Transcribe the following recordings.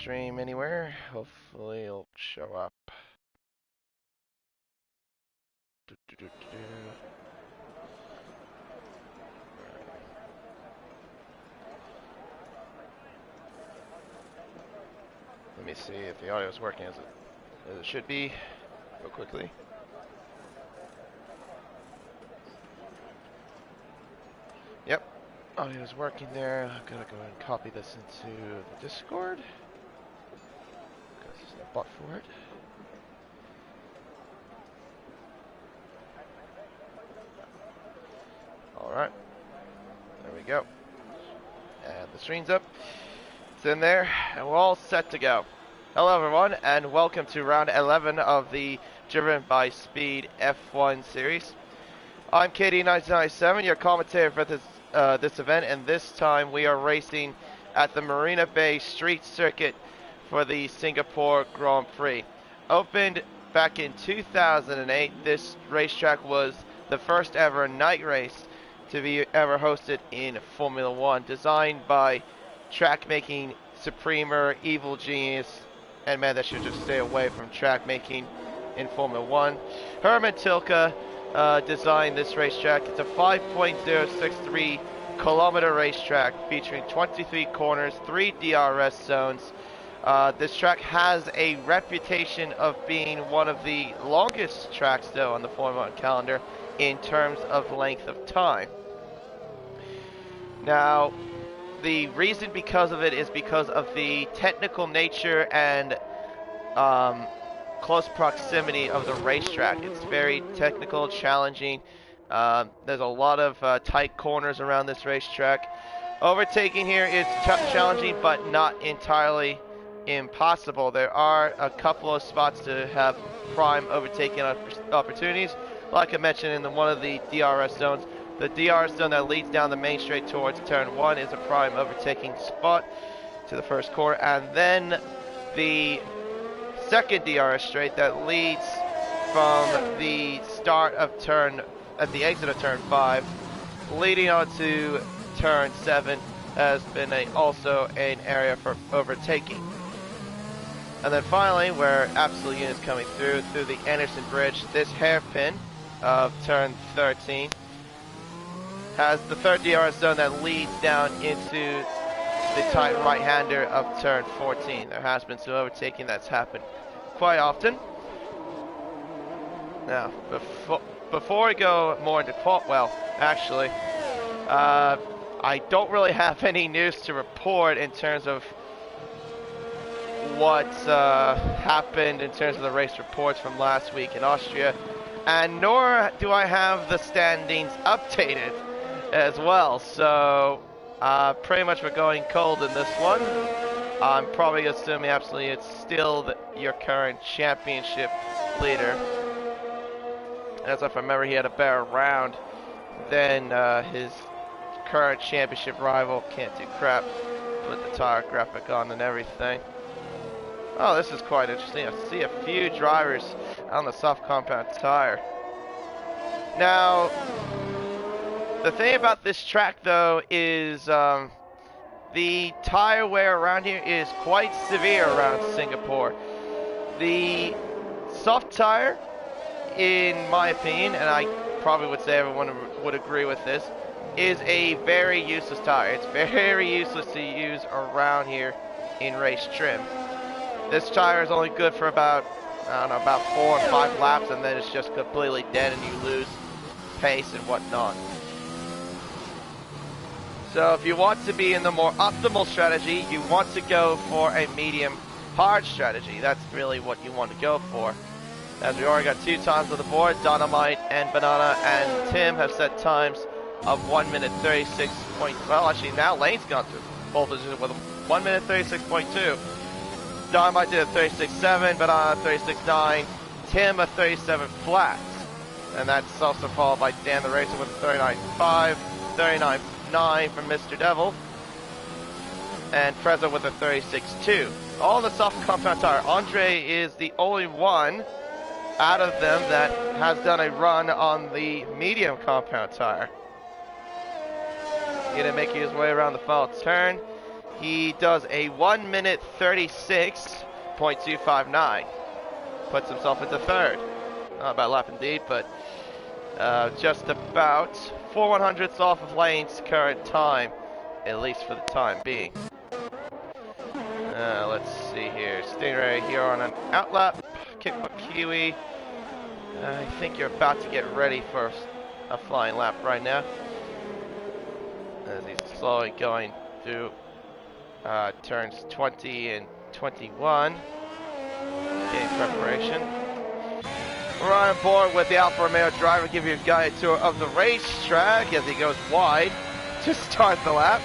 stream anywhere. Hopefully it'll show up. Let me see if the audio is working as it should be, real quickly. Yep, audio is working there. I'm gonna go ahead and copy this into the Discord. Because there's a bot for it. Alright, there we go. And the stream's up. It's in there, and we're all set to go. Hello everyone, and welcome to round 11 of the Driven by Speed F1 series. I'm KD1997, your commentator for this event, and this time we are racing at the Marina Bay Street Circuit for the Singapore Grand Prix. Opened back in 2008, this racetrack was the first ever night race to be ever hosted in Formula One, designed by track making supremer, evil genius, and man that should just stay away from track making in Formula One. Herman Tilke designed this racetrack. It's a 5.063 kilometer racetrack featuring 23 corners, 3 DRS zones. This track has a reputation of being one of the longest tracks though on the Formula One calendar in terms of length of time. Now, the reason because of it is because of the technical nature and close proximity of the racetrack. It's very technical, challenging. There's a lot of tight corners around this racetrack. Overtaking here is challenging, but not entirely impossible. There are a couple of spots to have prime overtaking opportunities. Like I mentioned in one of the DRS zones, the DRS zone that leads down the main straight towards turn 1 is a prime overtaking spot to the first corner, and then the second DRS straight that leads from the start of at the exit of turn 5, leading on to turn 7, has been also an area for overtaking. And then finally, where absolute units coming through the Anderson Bridge, this hairpin of turn 13 has the third DRS zone that leads down into the tight right-hander of turn 14. There has been some overtaking that's happened quite often. Now, before I go more into actually, I don't really have any news to report in terms of what happened in terms of the race reports from last week in Austria, and nor do I have the standings updated as well, so pretty much we're going cold in this one. I'm probably assuming absolutely it's still your current championship leader. As if I remember, he had a better round than his current championship rival. Can't do crap. Put the tire graphic on and everything. Oh, this is quite interesting. I see a few drivers on the soft compound tire. Now, the thing about this track though is the tire wear around here is quite severe around Singapore. The soft tire, in my opinion, and I probably would say everyone would agree with this, is a very useless tire. It's very useless to use around here in race trim. This tire is only good for about, I don't know, about 4 or 5 laps, and then it's just completely dead and you lose pace and whatnot. So if you want to be in the more optimal strategy, you want to go for a medium hard strategy. That's really what you want to go for. As we already got 2 times on the board, Dynamite and Banana and Tim have set times of 1 minute 36. Well, actually now Lane's gone to pole position with 1 minute 36.2. Dynamite did a 36.7, Banana 36.9, Tim a 37 flat. And that's also followed by Dan the Racer with a 39.5, 39.9 from Mr. Devil, and Frezza with a 36.2. All the soft compound tire. Andre is the only one out of them that has done a run on the medium compound tire. He didn't make his way around the final turn. He does a 1 minute 36.259. Puts himself into third. Not a bad lap indeed, but just about 4/100ths off of Lane's current time, at least for the time being. Let's see here. Stingray here on an outlap. Kickbutt Kiwi. I think you're about to get ready for a flying lap right now. As he's slowly going through turns 20 and 21. Getting preparation. We're on board with the Alfa Romeo driver, give you a guided tour of the racetrack as he goes wide to start the lap.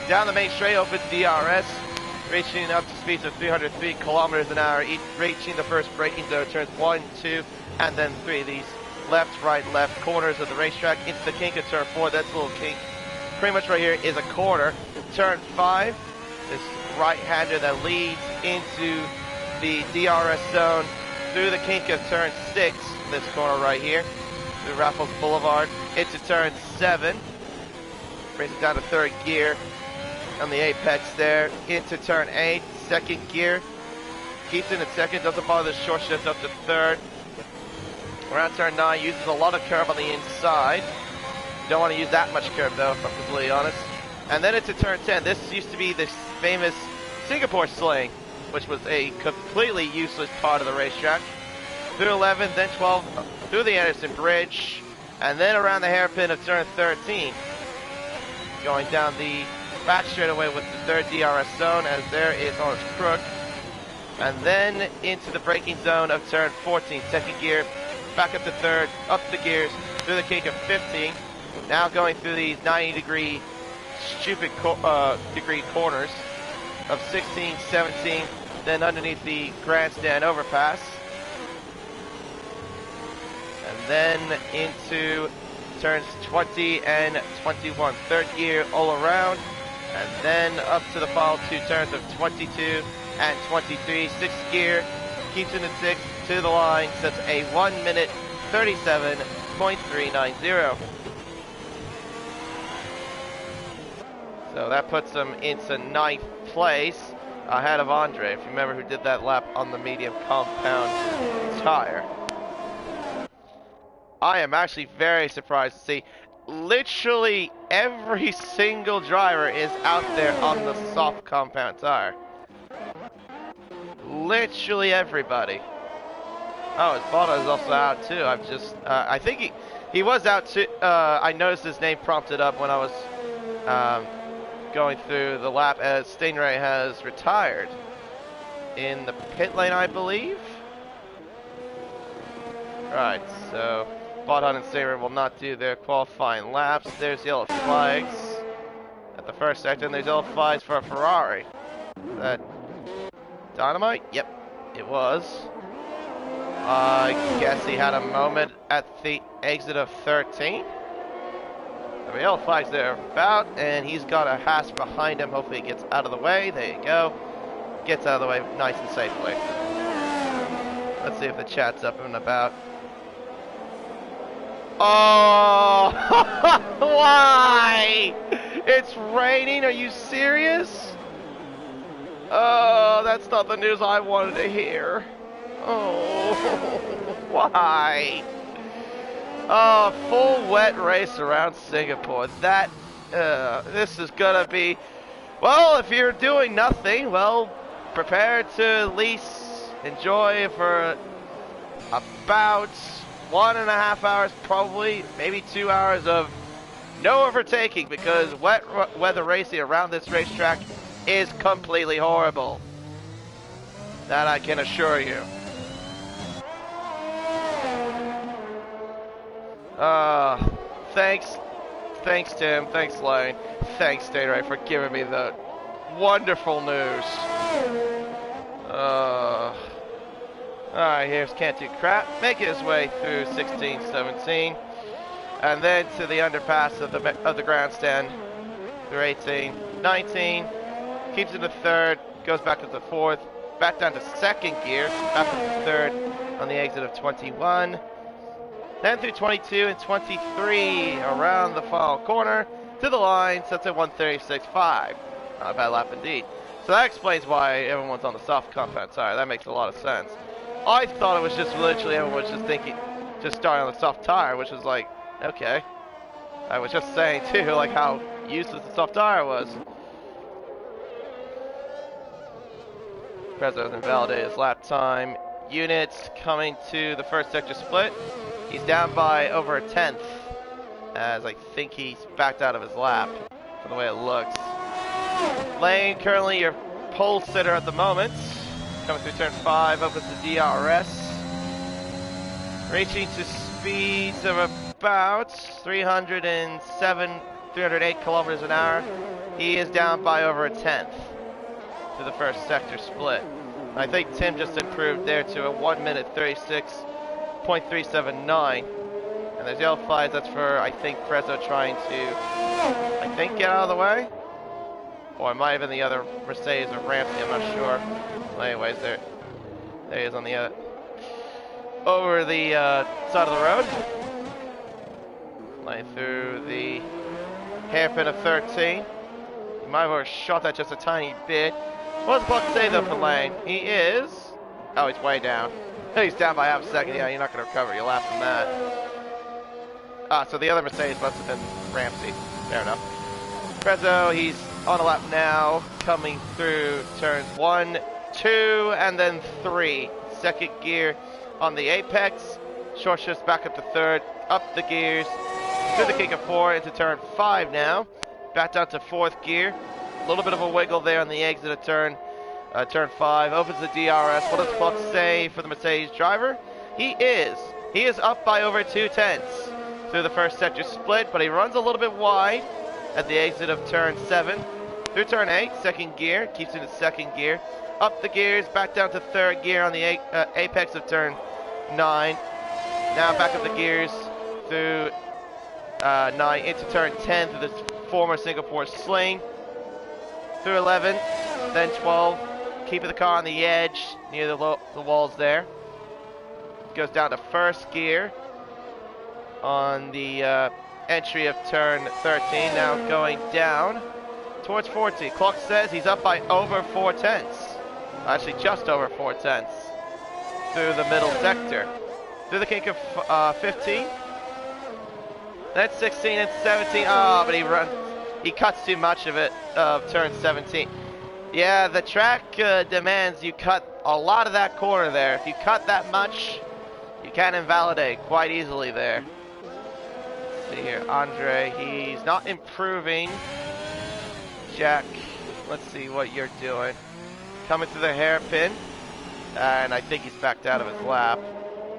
Down the main straight, open DRS, reaching up to speeds of 303 kilometers an hour, reaching the first braking zone, turns 1, 2, and then 3. These left, right, left corners of the racetrack into the kink of turn 4. That's a little kink. Pretty much right here is a corner. Turn 5, this right-hander that leads into the DRS zone through the kink of turn 6, this corner right here, through Raffles Boulevard, into turn 7, brings it down to third gear on the apex there, into turn 8, second gear, keeps it in second, doesn't bother the short shift up to third. Around turn 9, uses a lot of curve on the inside. Don't want to use that much curve though, if I'm completely honest. And then into turn 10, this used to be this famous Singapore sling, which was a completely useless part of the racetrack. Through 11, then 12, through the Anderson Bridge, and then around the hairpin of turn 13. Going down the back straightaway with the third DRS zone, as there is on its crook. And then into the braking zone of turn 14, second gear, back up to third, up the gears, through the kink of 15. Now going through these 90-degree, stupid degree corners of 16, 17, then underneath the grandstand overpass. And then into turns 20 and 21. Third gear all around. And then up to the final 2 turns of 22 and 23. Sixth gear, keeps it in 6 to the line, sets a 1 minute 37.390. So that puts him into 9th place, ahead of Andre, if you remember, who did that lap on the medium compound tire. I am actually very surprised to see literally every single driver is out there on the soft compound tire. Literally everybody. Oh, his Bottas is also out too. I've just, I think he was out too. I noticed his name prompted up when I was going through the lap, as Stingray has retired in the pit lane, I believe. Right, so Bottas and Stingray will not do their qualifying laps. There's yellow flags at the first sector, and there's yellow flags for a Ferrari. That Dynamite? Yep, it was. I guess he had a moment at the exit of 13. The yellow flag's there about, and he's got a Haas behind him. Hopefully he gets out of the way. There you go. Gets out of the way nice and safely. Let's see if the chat's up and about. Oh! Why? It's raining? Are you serious? Oh, that's not the news I wanted to hear. Oh, why? Oh, full wet race around Singapore. That, this is gonna be, well, if you're doing nothing, well, prepare to at least enjoy for about 1.5 hours, probably, maybe 2 hours of no overtaking, because wet weather racing around this racetrack is completely horrible. That I can assure you. Thanks Tim, thanks Lane, thanks Stingray for giving me the wonderful news. Alright, here's Can't Do Crap, making his way through 16, 17, and then to the underpass of the grandstand through 18, 19, keeps it to third, goes back to the fourth, back down to second gear, back to the third on the exit of 21. Then through 22 and 23 around the final corner to the line, sets at 136.5. Bad lap indeed. So that explains why everyone's on the soft compound tire. That makes a lot of sense. I thought it was just literally everyone was just thinking, just starting on the soft tire, which is like, okay. I was just saying too, like how useless the soft tire was. Prezzo has invalidated his lap time. Units coming to the first sector split. He's down by over a tenth, as I think he's backed out of his lap, from the way it looks. Lane, currently your pole sitter at the moment. Coming through turn 5, opens the DRS. Reaching to speeds of about 308 kilometers an hour. He is down by over a tenth to the first sector split. I think Tim just improved there to a 1 minute 36.379. And there's yellow flags. That's for, I think, Prezzo trying to, I think, get out of the way. Or it might have been the other Mercedes or Ramsey, I'm not sure. Well, anyways, there he is on the over the side of the road. Laying through the hairpin of 13. He might have shot that just a tiny bit. What does the clock say though for Lane? He is... Oh, he's way down. He's down by half a second. Yeah, you're not going to recover your lap from that. Ah, so the other Mercedes must have been Ramsey. Fair enough. Prezzo, he's on a lap now, coming through turns 1, 2, and then 3. Second gear on the apex. Short shifts back up to third. Up the gears. To the kick of 4 into turn 5 now. Back down to fourth gear. A little bit of a wiggle there on the exit of turn 5. Opens the DRS. What does the clock say for the Mercedes driver? He is up by over 2 tenths through the first sector split, but he runs a little bit wide at the exit of turn 7. Through turn 8, second gear, keeps in the second gear. Up the gears, back down to third gear on the apex of turn 9. Now back up the gears through 9 into turn 10 through the former Singapore sling. Through 11, then 12, keeping the car on the edge near the walls there. Goes down to first gear on the entry of turn 13, now going down towards 14. Clock says he's up by over 4 tenths. Actually, just over 4 tenths through the middle sector. Through the kink of 15. Then 16 and 17. Oh, but he cuts too much of it, turn 17. Yeah, the track demands you cut a lot of that corner there. If you cut that much, you can invalidate quite easily there. Let's see here, Andre, he's not improving. Jack, let's see what you're doing. Coming through the hairpin, and I think he's backed out of his lap.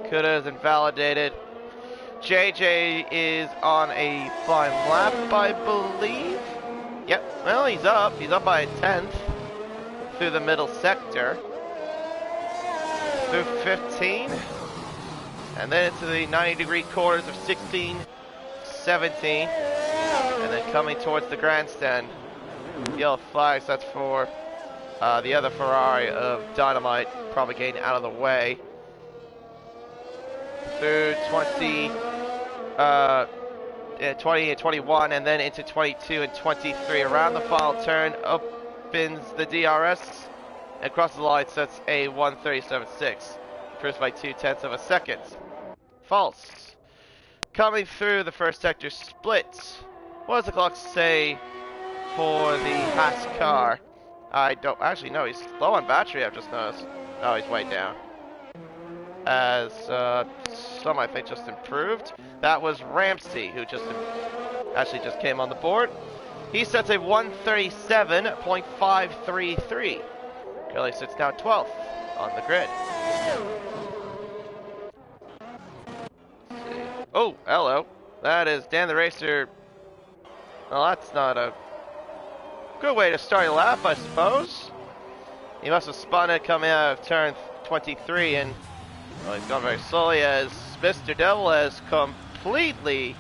Kuda is invalidated. JJ is on a flying lap, I believe. Yep, well, he's up. He's up by a tenth through the middle sector. Through 15. And then into the 90-degree corners of 16, 17. And then coming towards the grandstand. Yellow flags, that's for the other Ferrari of Dynamite, probably getting out of the way. Through 20 and 21, and then into 22 and 23. Around the final turn, opens the DRS, and across the line sets a 1:37.6. Improves by 2 tenths of a second. False. Coming through the first sector split. What does the clock say for the Haas car? I don't actually know. He's low on battery, I've just noticed. Oh, he's way down. As some I think just improved. That was Ramsey who just came on the board. He sets a 137.533. Currently sits now 12th on the grid. Let's see. Oh, hello. That is Dan the Racer. Well, that's not a good way to start a lap, I suppose. He must have spun it coming out of turn 23, and well, he's gone very slowly as Mr. Devil has completely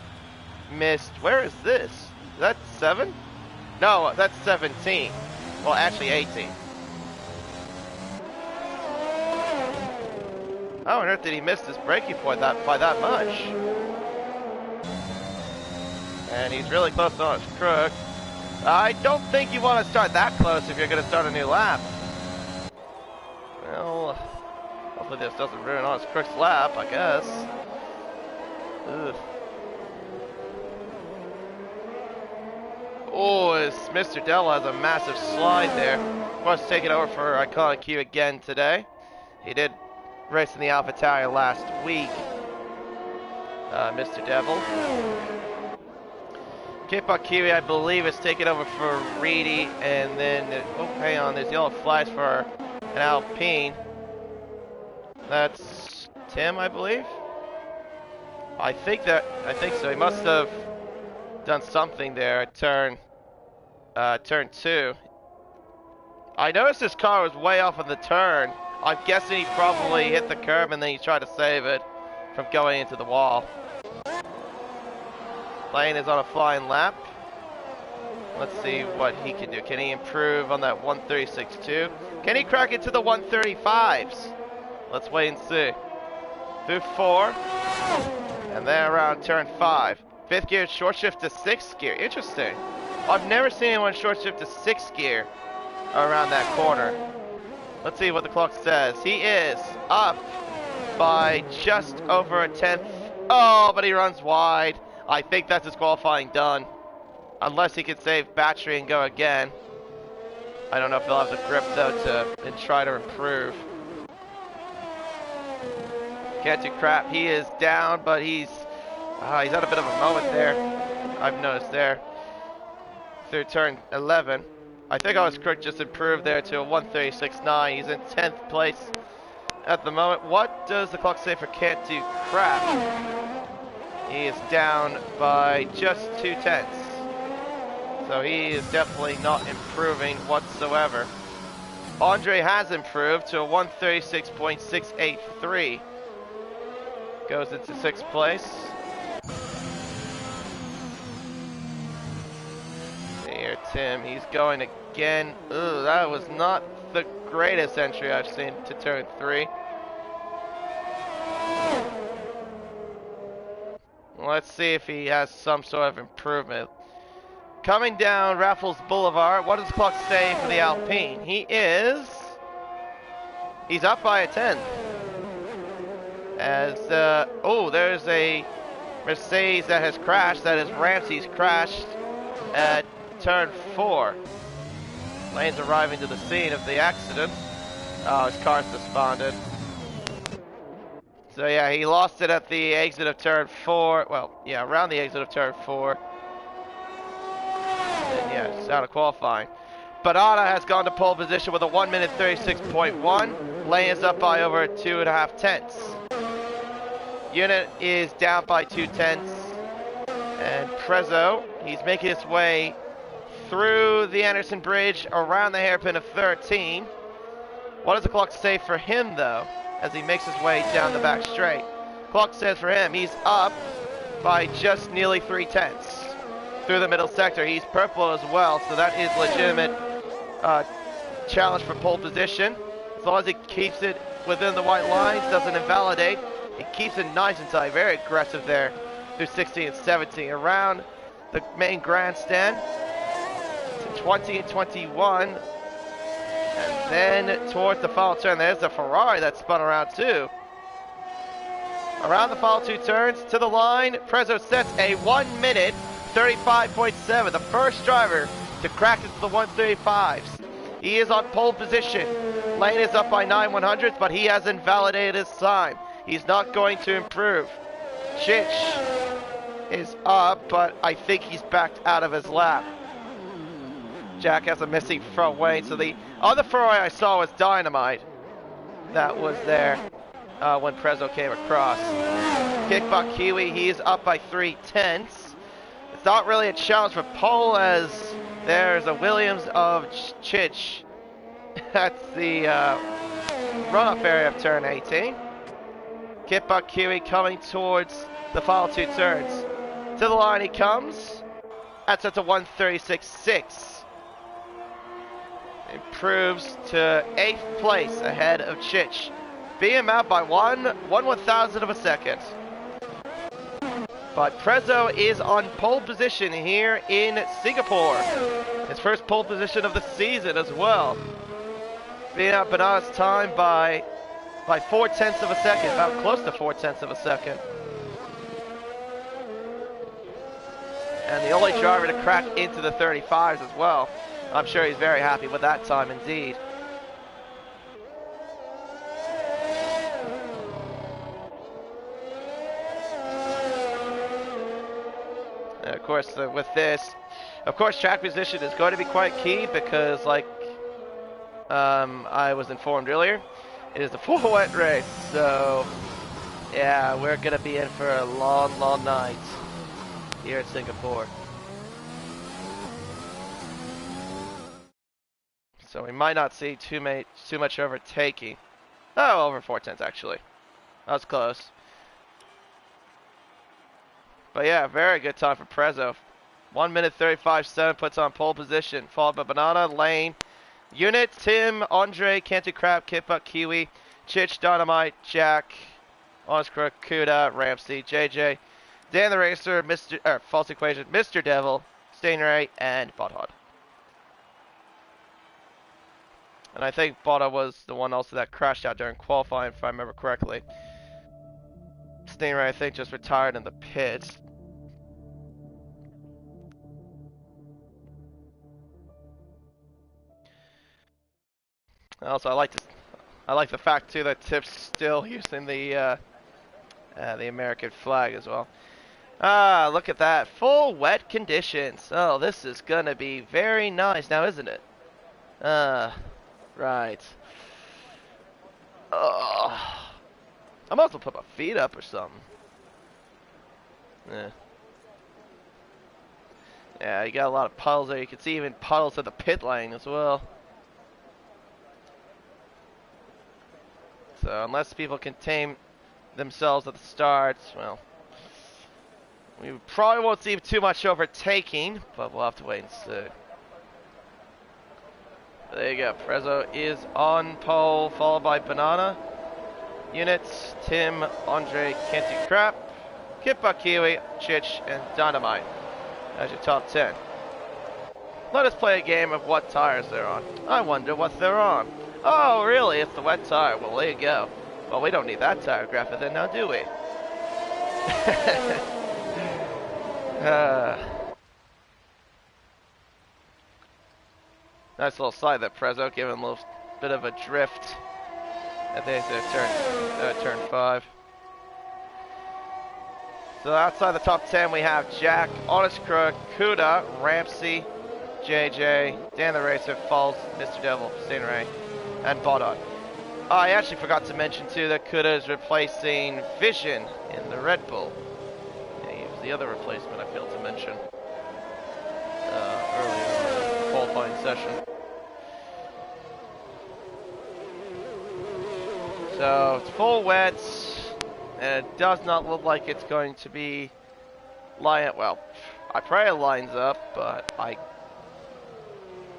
missed. Where is this? Is that 7? No, that's 17. Well, actually 18. How on earth did he miss this braking point by that much? And he's really close on his crook. I don't think you want to start that close if you're going to start a new lap. Well, hopefully this doesn't ruin Honest Crook's lap, I guess. Ugh. Oh, Mr. Dell has a massive slide there. Wants to take it over for Iconic Q again today. He did race in the AlphaTauri last week. Mr. Devil. K-Pop Kiwi, I believe, is taking over for Reedy, and then, oh, hang on, there's yellow flags for an Alpine. That's Tim, I believe. I think so. He must have done something there at turn 2. I noticed his car was way off of the turn. I'm guessing he probably hit the curb and then he tried to save it from going into the wall. Lane is on a flying lap. Let's see what he can do. Can he improve on that 136.2? Can he crack it to the 135s? Let's wait and see. Through 4. And then around turn 5. 5th gear short shift to 6th gear. Interesting. I've never seen anyone short shift to 6th gear around that corner. Let's see what the clock says. He is up by just over a 10th. Oh, but he runs wide. I think that's his qualifying done. Unless he can save battery and go again. I don't know if he'll have the grip though to try to improve. Can't do crap. He is down, but he's had a bit of a moment there. I've noticed there. Through turn 11. I think Honest Crook just improved there to a 136.9. He's in 10th place at the moment. What does the clock say for can't do crap? He is down by just 0.2. So he is definitely not improving whatsoever. Andre has improved to a 136.683. Goes into 6th place. Here, Tim, he's going again. Ooh, that was not the greatest entry I've seen to turn 3. Let's see if he has some sort of improvement. Coming down Raffles Boulevard, what does the clock say for the Alpine? He's up by a 10th. As, there's a Mercedes that has crashed. That is Ramsey's crashed at turn 4. Lane's arriving to the scene of the accident. Oh, his car's desponded. So yeah, he lost it at the exit of turn 4. Well, yeah, around the exit of turn 4. And yeah, it's out of qualifying. Banana has gone to pole position with a 1 minute 36.1. Lane is up by over 2.5 tenths. Unit is down by 2 tenths. And Prezzo, he's making his way through the Anderson Bridge around the hairpin of 13. What does the clock say for him though, as he makes his way down the back straight? Clock says for him, he's up by just nearly 3 tenths through the middle sector. He's purple as well, so that is legitimate challenge for pole position. As long as he keeps it within the white lines, doesn't invalidate, he keeps it nice and tight. Very aggressive there through 16 and 17. Around the main grandstand to 20 and 21. And then towards the final turn, there's the Ferrari that spun around too. Around the final 2 turns to the line, Prezzo sets a 1 minute 35.7. The first driver to crack into the 135s. He is on pole position. Lane is up by 9/100ths, but he has invalidated his time. He's not going to improve. Chich is up, but I think he's backed out of his lap. Jack has a missing front wing, so the other Ferrari I saw was Dynamite. That was there when Prezzo came across. Kickbutt Kiwi, he is up by 3/10. It's not really a challenge for pole, as there's a Williams of Chich. That's the run-up area of turn 18. Kickbutt Kiwi coming towards the final 2 turns. To the line he comes. That's at the 136.6. Improves to 8th place ahead of Chich. Being him out by 1/1000 of a second. But Prezzo is on pole position here in Singapore. His first pole position of the season as well. Beating out Banana's time by 4/10 of a second, about close to 4/10 of a second. And the only driver to crack into the 35s as well. I'm sure he's very happy with that time indeed. And of course, with this, of course, track position is going to be quite key because, like I was informed earlier, it is a full wet race. So, yeah, we're going to be in for a long, long night here in Singapore. So we might not see too much overtaking. Oh, over 4/10 actually. That was close. But yeah, very good time for Prezzo. 1 minute 35.7 puts on pole position, followed by Banana, Lane, Unit, Tim, Andre, Cantu Crab, Kippa, Kiwi, Chich, Dynamite, Jack, Honest Crook, Kuda, Ramsey, JJ, Dan the Racer, False Equation, Mr. Devil, Stingray, and Botthod. And I think Botta was the one also that crashed out during qualifying, if I remember correctly. Stingray, I think, just retired in the pits. Also, I like the fact too that Tip's still using the American flag as well. Ah, look at that, full wet conditions. Oh, this is gonna be very nice now, isn't it? Right. I might as well put my feet up or something. Yeah, you got a lot of puddles there. You can see even puddles at the pit lane as well. So unless people can tame themselves at the start, well, we probably won't see too much overtaking, but we'll have to wait and see. There you go. Prezzo is on pole, followed by Banana, Units, Tim, Andre, Canty Crap, Kippa, Kiwi, Chich, and Dynamite as your top 10. Let us play a game of what tires they're on. I wonder what they're on. Oh, really? It's the wet tire. Well, there you go. Well, we don't need that tire graphic then now, do we? Nice little slide there, Prezzo, giving a little bit of a drift. I think it's turn 5. So outside the top 10, we have Jack, Honest Crook, Kuda, Ramsey, JJ, Dan the Racer, Falls, Mr. Devil, Stingray, and Bodot. I actually forgot to mention too that Kuda is replacing Vision in the Red Bull. Yeah, he was the other replacement I failed to mention earlier in the qualifying session. So it's full wet, and it does not look like it's going to be well, I pray it lines up, but I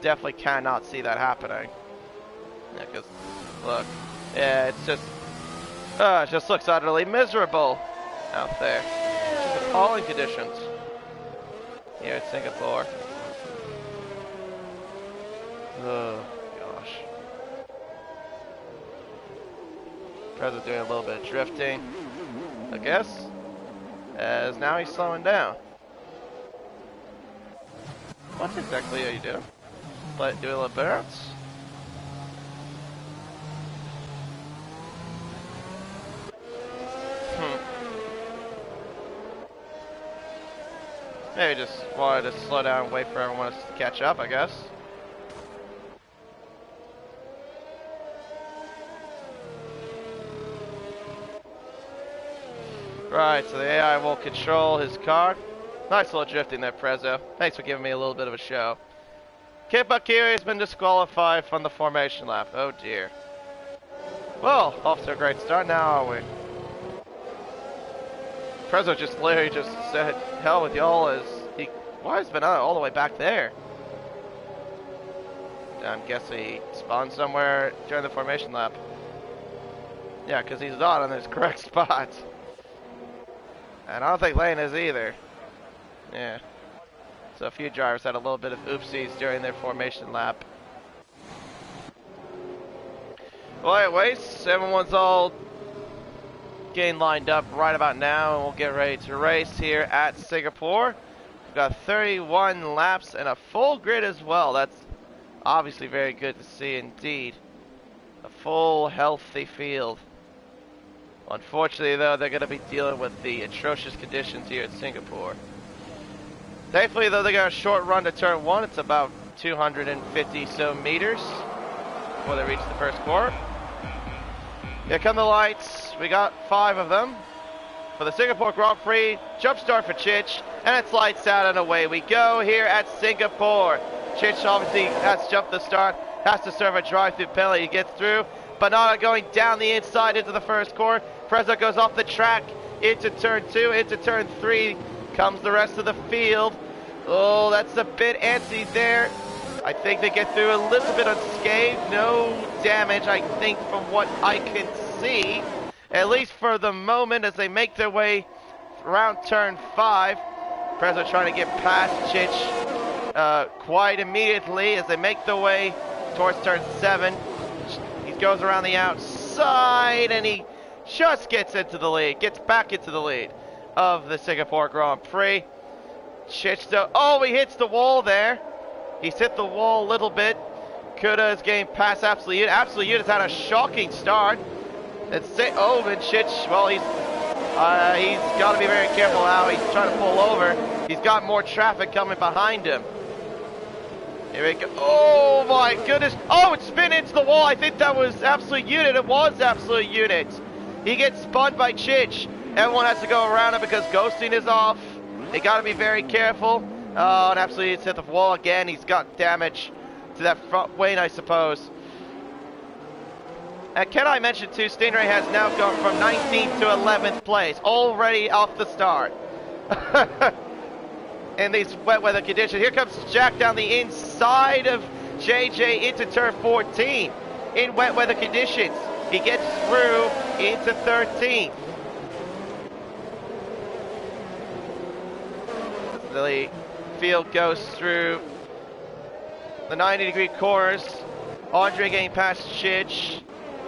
definitely cannot see that happening. Yeah, because look, yeah, it's just it just looks utterly miserable out there. Just appalling conditions here in Singapore. Oh gosh. Prezzo's doing a little bit of drifting, I guess, as now he's slowing down. What exactly are you doing? Like, do a little bounce? Maybe just wanted to slow down and wait for everyone else to catch up, I guess. Right, so the AI will control his car. Nice little drifting there, Prezzo. Thanks for giving me a little bit of a show. Kippa Kiwi has been disqualified from the formation lap. Oh dear. Well, off to a great start now, are we? Prezzo just literally just said, hell with y'all, as he... Why has been all the way back there? I'm guessing he spawned somewhere during the formation lap. Yeah, because he's not on his correct spot. And I don't think Lane is either. Yeah. So a few drivers had a little bit of oopsies during their formation lap. Well, anyways, everyone's all getting lined up right about now, and we'll get ready to race here at Singapore. We've got 31 laps and a full grid as well. That's obviously very good to see indeed. A full, healthy field. Unfortunately, though, they're going to be dealing with the atrocious conditions here at Singapore. Thankfully, though, they got a short run to turn 1. It's about 250 so meters before they reach the first corner. Here come the lights. We got 5 of them for the Singapore Grand Prix. Jump start for Chich, and it's lights out and away we go here at Singapore. Chich obviously has jumped the start, has to serve a drive-through penalty. He gets through. Banana going down the inside into the first corner. Prezzo goes off the track into turn 2, into turn 3. Comes the rest of the field. Oh, that's a bit antsy there. I think they get through a little bit unscathed. No damage, I think, from what I can see. At least for the moment, as they make their way around turn 5. Prezzo trying to get past Chich quite immediately as they make their way towards turn 7. He goes around the outside, and he just gets into the lead. Gets back into the lead of the Singapore Grand Prix. Chich, though, oh, he hits the wall there. He's hit the wall a little bit. Kuda is getting past Absolute. Absolute has had a shocking start. And Chich, well, he's got to be very careful now. He's trying to pull over. He's got more traffic coming behind him. Here we go. Oh my goodness. Oh, it spin into the wall. I think that was Absolute Unit. It was Absolute Unit. He gets spun by Chich. Everyone has to go around him because ghosting is off. They got to be very careful. Oh, and Absolute hit the wall again. He's got damage to that front wing, I suppose. And can I mention too, Stingray has now gone from 19th to 11th place, already off the start. In these wet weather conditions. Here comes Jack down the inside of JJ into turn 14 in wet weather conditions. He gets through into 13th. The field goes through the 90-degree corners. Andre getting past Chich.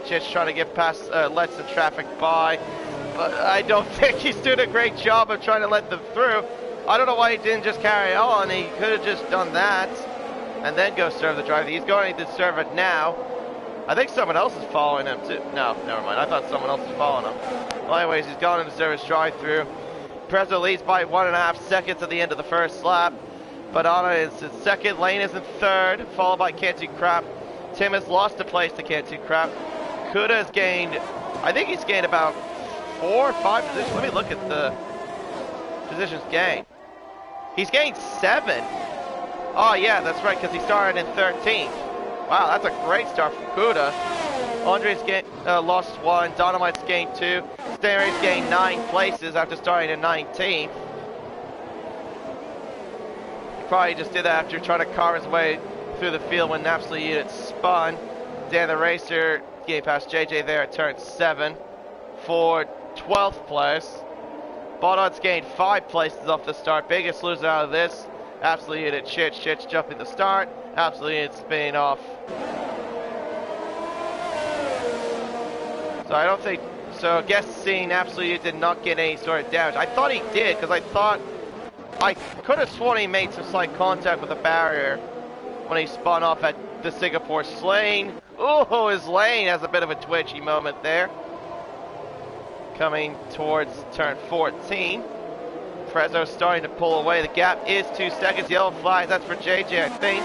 Chich trying to get past, let some traffic by. But I don't think he's doing a great job of trying to let them through. I don't know why he didn't just carry on. He could have just done that and then go serve the drive. He's going to serve it now. I think someone else is following him too. No, never mind. I thought someone else was following him. Well, anyways, he's gone into serve his drive-through. Prezzo leads by 1.5 seconds at the end of the first lap. Banana is in second. Lane is in third, followed by Cantu Crap. Tim has lost a place to Cantu Crap. Kuda has gained, I think he's gained about 4 or 5 positions. Let me look at the positions gained. He's gained 7. Oh yeah, that's right, because he started in 13th. Wow, that's a great start from Kuda. Andre's lost 1. Dynamite's gained 2. Stanray's gained 9 places after starting in 19th. He probably just did that after trying to carve his way through the field when Absolute Unit spun. Dan the Racer gained past JJ there at turn 7 for 12th place. Bodod's gained 5 places off the start. Biggest loser out of this. Absolute Unit Chich jumping the start. Absolute Unit spinning off. So I don't think, so I guess seeing Absolute Unit did not get any sort of damage. I thought he did, because I could have sworn he made some slight contact with the barrier when he spun off at the Singapore lane. Oh, his lane has a bit of a twitchy moment there. Coming towards turn 14. Prezzo's starting to pull away. The gap is 2 seconds. Yellow flags. That's for JJ, I think.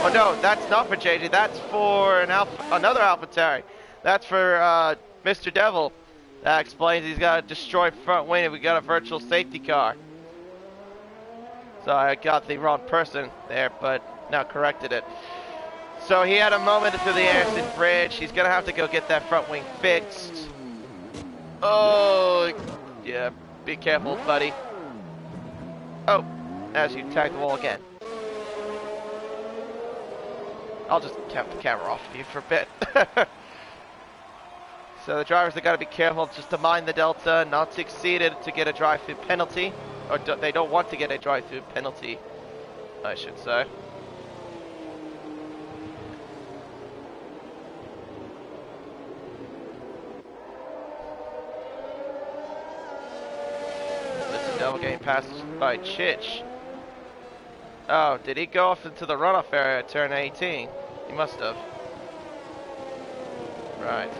Oh no, that's not for JJ. That's for another AlphaTauri. That's for Mr. Devil. That explains he's got a destroyed front wing and we got a virtual safety car. So I got the wrong person there, but now corrected it. So he had a moment through the Anderson Bridge. He's going to have to go get that front wing fixed. Oh, yeah, be careful, buddy. Oh, as you tag the wall again. I'll just have the camera off of you for a bit. So the drivers have got to be careful just to mind the delta, not to exceed it to get a drive-through penalty. Or they don't want to get a drive-through penalty, I should say. Mr. Devil getting passed by Chich. Oh, did he go off into the runoff area at turn 18? He must have. Right.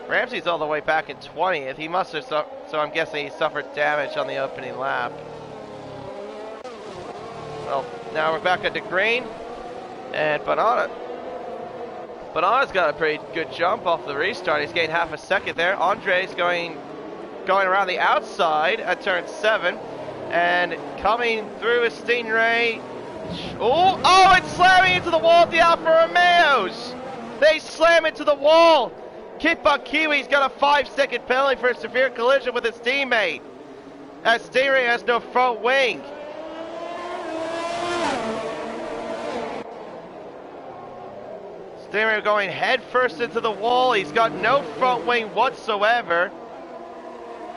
Ramsey's all the way back in 20th. He must have, so I'm guessing he suffered damage on the opening lap. Well, now we're back at the green. And Banana's got a pretty good jump off the restart. He's gained half a second there. Andre's going around the outside at turn 7. And coming through is Stingray. Oh, it's slamming into the wall at the Alfa Romeos. They slam into the wall. Kitbuck Kiwi's got a 5-second penalty for a severe collision with his teammate, as Stingray has no front wing. Stingray going head first into the wall. He's got no front wing whatsoever.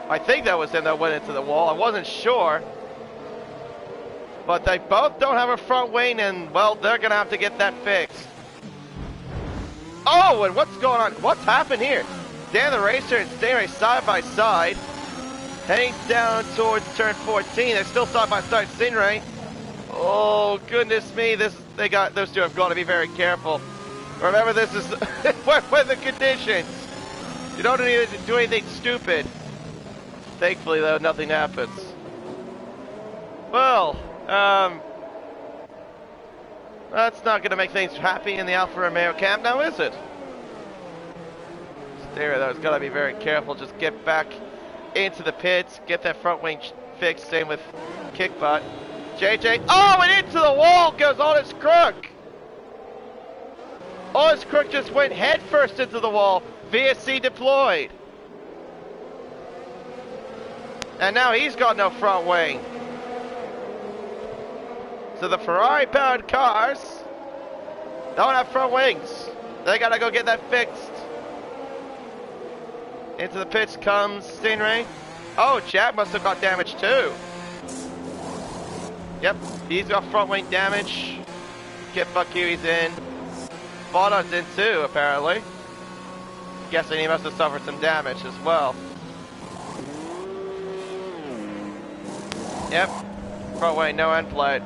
I think that was him that went into the wall. I wasn't sure. But they both don't have a front wing, and, well, they're going to have to get that fixed. Oh, and what's going on? What's happened here? Dan the Racer and Stingray side by side. Heading down towards turn 14. They're still side by side. Stingray. Oh, goodness me. Those two have got to be very careful. Remember, this is weather conditions. You don't need to do anything stupid. Thankfully, though, nothing happens. Well, that's not going to make things happy in the Alfa Romeo camp now, is it? Stereo, though, has got to be very careful. Just get back into the pits, get that front wing fixed. Same with Kickbutt. JJ, oh, and into the wall goes Honest Crook. Honest Crook just went head first into the wall. VSC deployed. And now he's got no front wing. So the Ferrari-powered cars don't have front wings. They gotta go get that fixed. Into the pits comes Stingray. Oh, Chad must have got damage too. Yep, he's got front wing damage. Kitbuck Kiwi's in. Bono's in too, apparently. Guessing he must have suffered some damage as well. Yep, front wing, no end plate.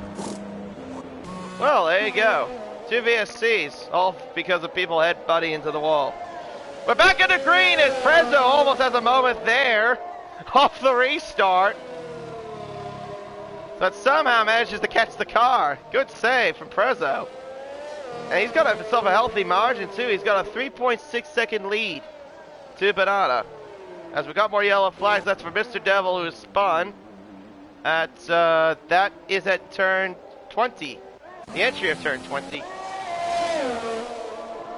Well, there you go. 2 VSCs, all because of people headbutting into the wall. We're back in the green as Prezzo almost has a moment there off the restart. But somehow manages to catch the car. Good save from Prezzo. And he's got himself a healthy margin too. He's got a 3.6 second lead to Banana. As we got more yellow flags, that's for Mr. Devil, who is spun. That is at turn 20. The entry of turn 20.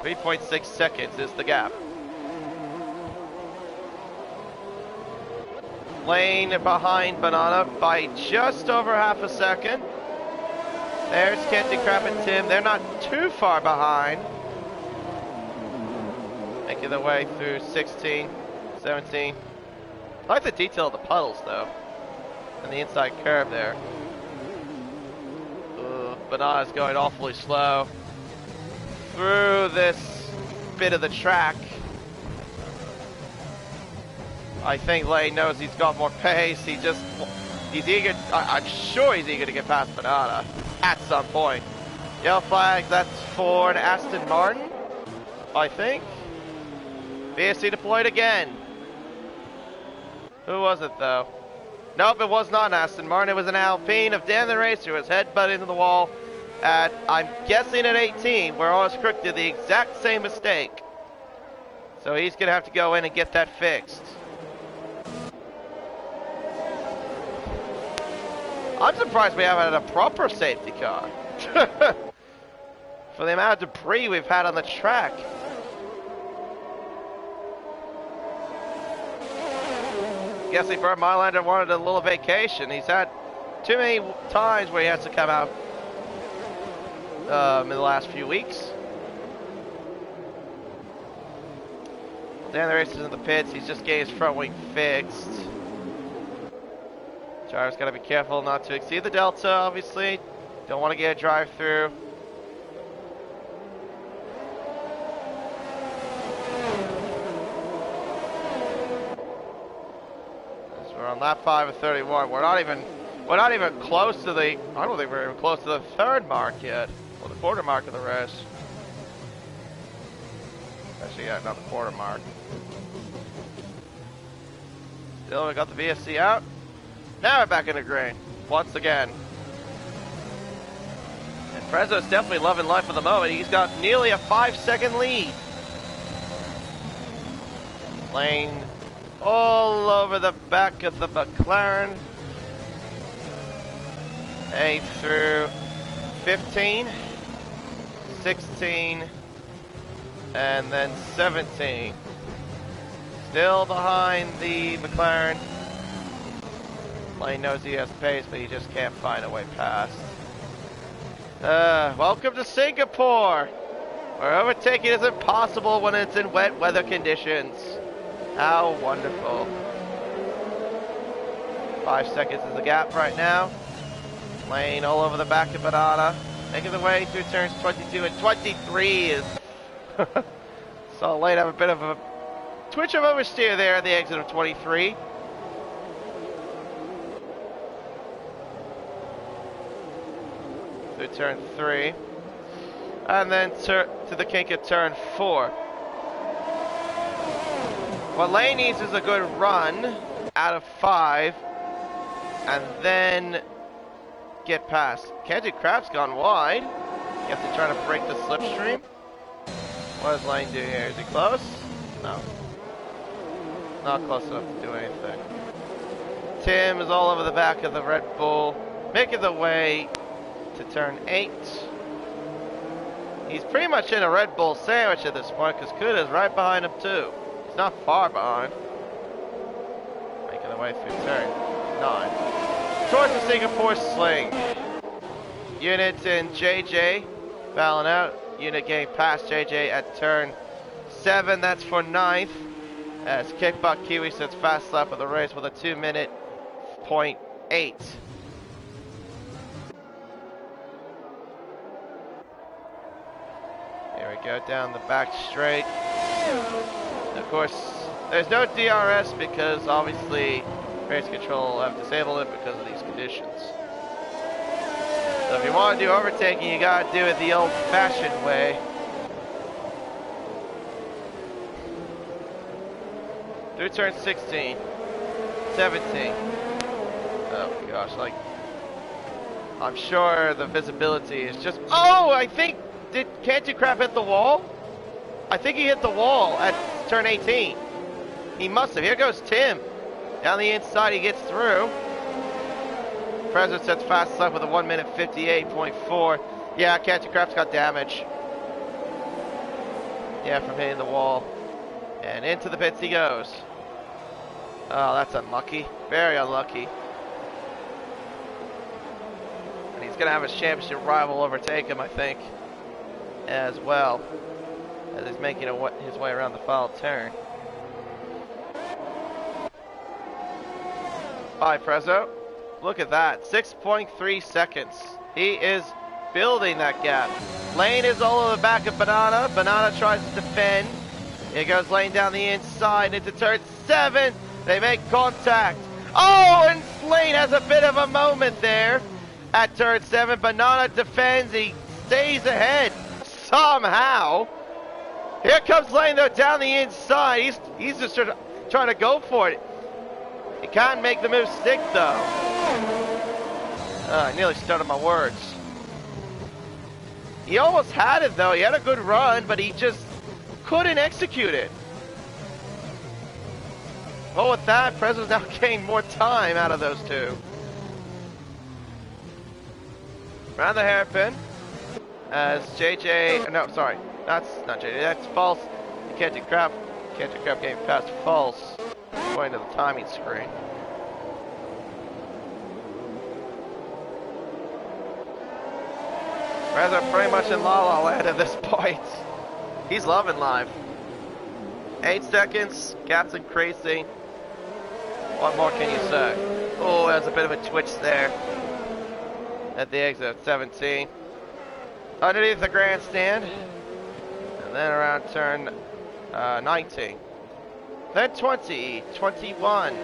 3.6 seconds is the gap. Lane behind Banana by just over half a second. There's Kenty Crab and Tim. They're not too far behind. Making their way through 16, 17. I like the detail of the puddles though. And the inside curve there. Banana's going awfully slow through this bit of the track. I think Lane knows he's got more pace. He's eager. I'm sure he's eager to get past Banana at some point. Yellow flag, that's for an Aston Martin, I think. VSC deployed again. Who was it though? Nope, it was not an Aston Martin. It was an Alpine of Dan the Racer who was headbutted into the wall at, I'm guessing at 18, where Honest Crook did the exact same mistake. So he's going to have to go in and get that fixed. I'm surprised we haven't had a proper safety car. For the amount of debris we've had on the track. Guessing Bert Mylander wanted a little vacation. He's had too many times where he has to come out in the last few weeks. Dan the race is in the pits. He's just getting his front wing fixed. Driver's got to be careful not to exceed the delta, obviously. Don't want to get a drive through. So we're on lap 5 of 31. We're not even close to the. I don't think we're even close to the third mark yet, or the quarter mark of the race. Actually, yeah, not the quarter mark. Still, we got the VSC out. Now we're back in the green, once again. And Prezzo's definitely loving life at the moment. He's got nearly a 5-second lead. Lane all over the back of the McLaren. 8 through 15, 16, and then 17. Still behind the McLaren. Lane knows he has pace, but he just can't find a way past. Welcome to Singapore, where overtaking is impossible when it's in wet weather conditions. How wonderful. 5 seconds is the gap right now. Lane all over the back of Banana, making the way through turns 22 and 23 is... Saw Lane have a bit of a twitch of oversteer there at the exit of 23. Through turn 3. And then to the kink at turn 4. What Lane needs is a good run out of 5. And then get past. Can't do Crap's gone wide. You have to try to break the slipstream. What does Lane do here? Is he close? No. Not close enough to do anything. Tim is all over the back of the Red Bull, making the way to turn 8. He's pretty much in a Red Bull sandwich at this point because Kuda's right behind him too. He's not far behind. Making the way through turn 9. Towards the Singapore Sling. Unit and JJ battling out. Unit getting past JJ at turn 7. That's for 9th. As Kickbutt Kiwi sits fast lap of the race with a 2-minute .8. Here we go down the back straight. Of course, there's no DRS because obviously race control have disabled it because of these conditions. So if you want to do overtaking, you gotta do it the old-fashioned way. Through turn 16, 17. Oh gosh, like, I'm sure the visibility is just, oh, I think, can't you crap hit the wall? I think he hit the wall at turn 18. He must have. Here goes Tim. Down the inside, he gets through. President sets fast left with a 1-minute 58.4. Yeah, Canty Crap's got damage. Yeah, from hitting the wall. And into the pits he goes. Oh, that's unlucky. Very unlucky. And he's going to have his championship rival overtake him, I think, as well, as he's making his way around the final turn. Bye, Prezzo. Look at that. 6.3 seconds. He is building that gap. Lane is all over the back of Banana. Banana tries to defend. Here goes Lane down the inside into turn 7. They make contact. Oh, and Lane has a bit of a moment there at turn 7. Banana defends. He stays ahead somehow. Here comes Lane, though, down the inside. He's just trying to go for it. He can't make the move stick, though. I nearly stuttered my words. He almost had it, though. He had a good run, but he just couldn't execute it. Well, with that, Prezzo's now gained more time out of those two. Around the hairpin. As JJ... No, sorry. That's not JJ. That's false. Canty Crap getting past false. Going to the timing screen. Prezzo pretty much in La La Land at this point. He's loving life. 8 seconds, gap's increasing. What more can you say? Oh, there's a bit of a twitch there at the exit of 17. Underneath the grandstand, and then around turn 19. Then 20, 21.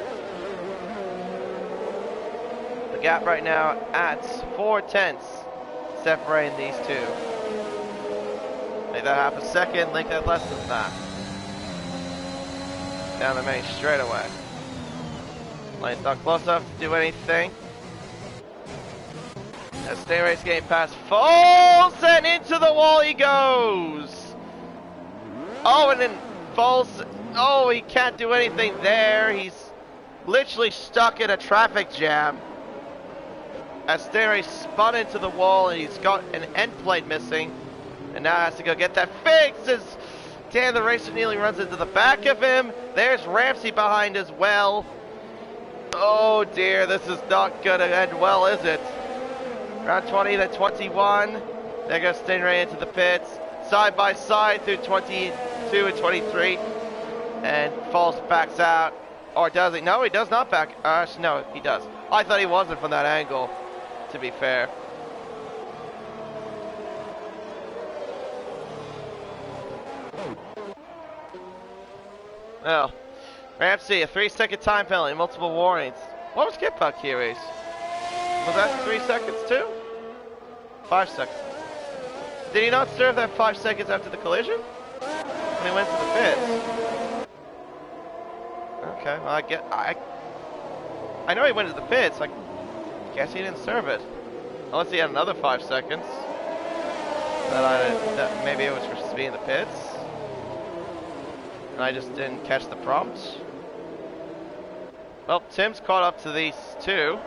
The gap right now at 4/10 separating these two. Make that half a second, link that less than that. Down the main straightaway. Lane's not close enough to do anything. As Stay Race getting past, falls and into the wall he goes. Oh, and then falls. Oh, he can't do anything there. He's literally stuck in a traffic jam. As Stay Race spun into the wall and he's got an end plate missing. And now has to go get that fixed as Dan the Racer nearly runs into the back of him. There's Ramsey behind as well. Oh dear, this is not gonna end well, is it? Round 20, then 21. There goes Stingray into the pits. Side by side through 22 and 23. And Falls backs out. Or does he? No, he does not back. No, he does. I thought he wasn't from that angle, to be fair. Well, Ramsey, a 3-second time penalty, multiple warnings. What was Skip Puck here, Ace? Was that 3 seconds too? 5 seconds. Did he not serve that 5 seconds after the collision? When he went to the pits? Okay, well I know he went to the pits, I guess he didn't serve it. Unless he had another 5 seconds. That maybe it was for speed in the pits. And I just didn't catch the prompt. Well, Tim's caught up to these two.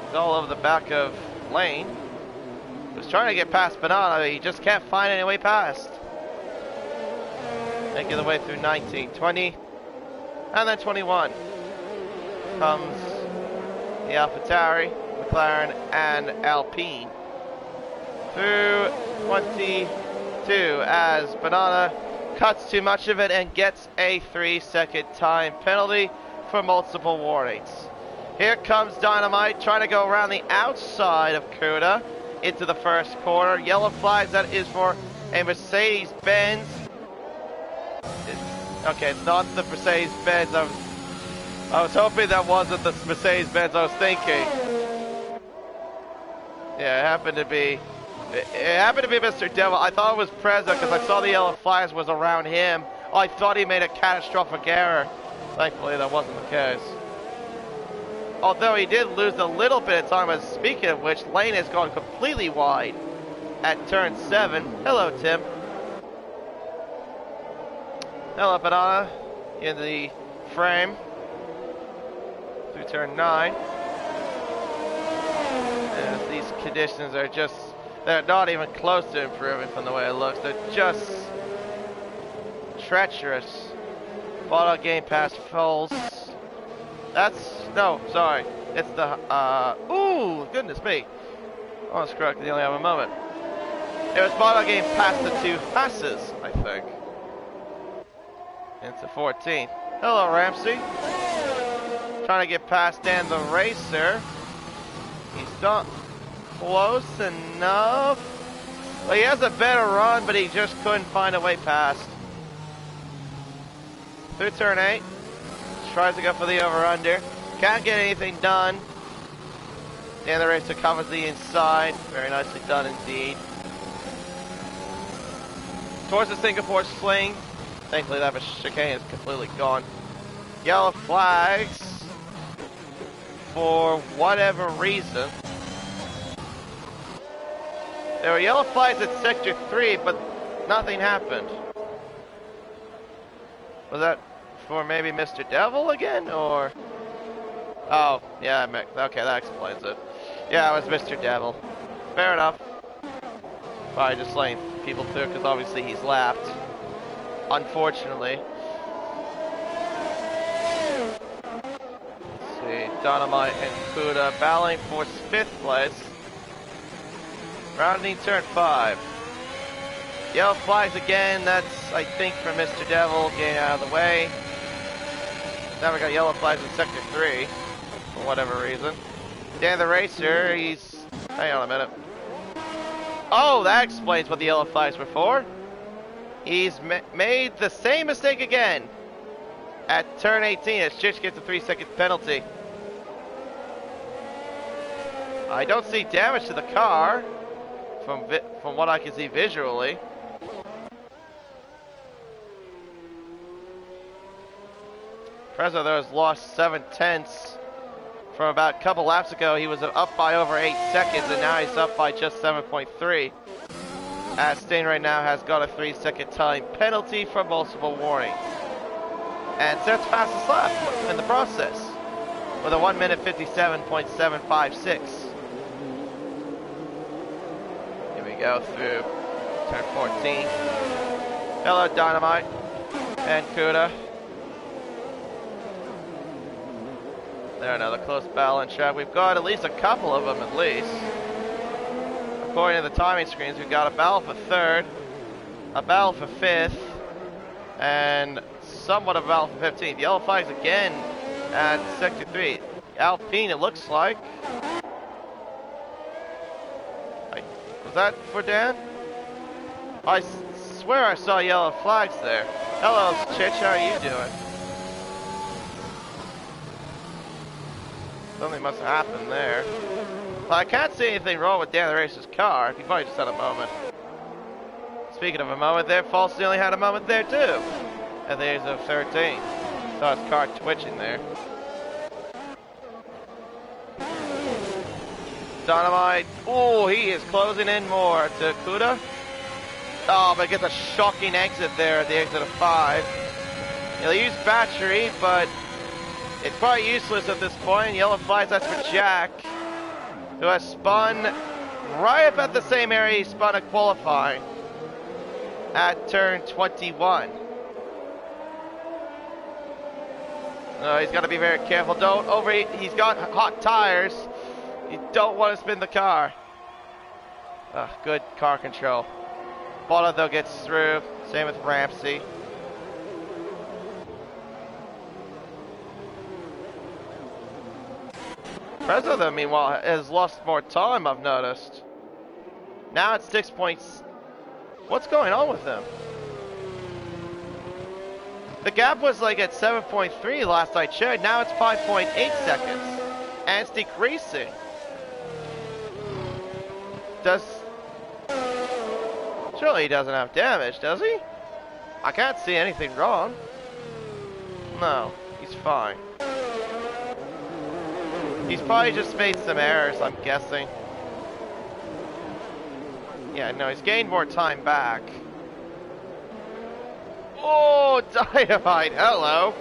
He's all over the back of Lane. He was trying to get past Banana, but he just can't find any way past. Making the way through 19, 20, and then 21. Comes the AlphaTauri, McLaren, and Alpine. Through 22 as Banana cuts too much of it and gets a 3-second time penalty for multiple warnings. Here comes Dynamite trying to go around the outside of Kuda into the first corner. Yellow flags, that is for a Mercedes-Benz. Okay, it's not the Mercedes-Benz. I was hoping that wasn't the Mercedes-Benz I was thinking. Yeah, it happened to be Mr. Devil. I thought it was Preza because I saw the yellow flags was around him. I thought he made a catastrophic error. Thankfully, that wasn't the case. Although he did lose a little bit of time, as speaking of which, Lane has gone completely wide at turn 7. Hello, Tim. Hello, Banana, in the frame through turn 9. And these conditions are just, they're not even close to improving from the way it looks. They're just treacherous. Bottle game past Foles. No, sorry. It's the, ooh, goodness me. Almost correct, they only have a moment. It was bottle game past the two passes, I think. Into 14. Hello, Ramsey. Trying to get past Dan the Racer. He's not close enough. Well, he has a better run, but he just couldn't find a way past. Through turn 8. Tries to go for the over-under. Can't get anything done. Dan the Racer covers the inside. Very nicely done indeed. Towards the Singapore sling. Thankfully that chicane is completely gone. Yellow flags. For whatever reason. There were yellow flags at sector 3, but nothing happened. Was that for maybe Mr. Devil again, or? Oh, yeah, okay, that explains it. Yeah, it was Mr. Devil. Fair enough. Probably just letting people through, because obviously he's lapped. Unfortunately. Let's see, Dynamite and Kuda battling for 5th place. Rounding turn 5. Yellow flags again. That's, I think, from Mr. Devil getting out of the way. Now we got yellow flags in Sector 3, for whatever reason. Dan the Racer, he's... Hang on a minute. Oh, that explains what the yellow flags were for. He's made the same mistake again at turn 18 as Chich gets a 3-second penalty. I don't see damage to the car from what I can see visually. Prezzo, though, has lost 7/10 from about a couple laps ago. He was up by over 8 seconds, and now he's up by just 7.3. As Stain right now has got a 3-second time penalty for multiple warnings. And sets fastest lap in the process with a 1 minute 57.756. Here we go through turn 14. Hello, Dynamite and Kuda. There, another close battle in track. We've got at least a couple of them, at least. According to the timing screens, we've got a battle for 3rd, a battle for 5th, and somewhat of a battle for 15th. Yellow flags again at Sector 3. Alpine, it looks like. Was that for Dan? I swear I saw yellow flags there. Hello, Chich, how are you doing? Something must have happened there. Well, I can't see anything wrong with Dan the Racer's car. He probably just had a moment. Speaking of a moment there, False nearly had a moment there too. At the age of 13. Saw his car twitching there. Dynamite. Oh, he is closing in more to Kuda. Oh, but gets a shocking exit there at the exit of 5. He'll use battery, but it's probably useless at this point. Yellow flags, that's for Jack, who has spun right up at the same area he spun at qualifying at turn 21. He's got to be very careful. Don't overheat. He's got hot tires. You don't want to spin the car. Good car control. Botta, though, gets through. Same with Ramsey. Prezzo, though, meanwhile, has lost more time, I've noticed. Now it's 6 points. What's going on with him? The gap was like at 7.3 last I checked. Now it's 5.8 seconds. And it's decreasing. Surely he doesn't have damage, does he? I can't see anything wrong. No, he's fine. He's probably just made some errors, I'm guessing. Yeah, no, he's gained more time back. Oh, Dynamite, hello.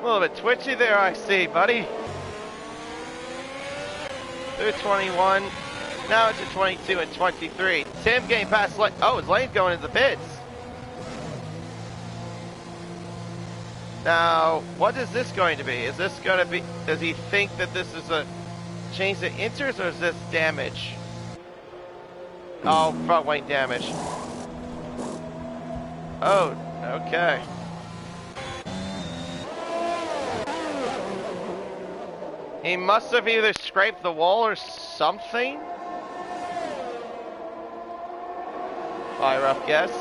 A little bit twitchy there, I see, buddy. Through 21. Now it's at 22 and 23. Tim getting past Lane. Oh, his Lane's going into the pits. Now, what is this going to be? Is this going to be... Does he think that this is a change that enters, or is this damage? Oh, front wing damage. Oh, okay. He must have either scraped the wall or something. By a rough guess.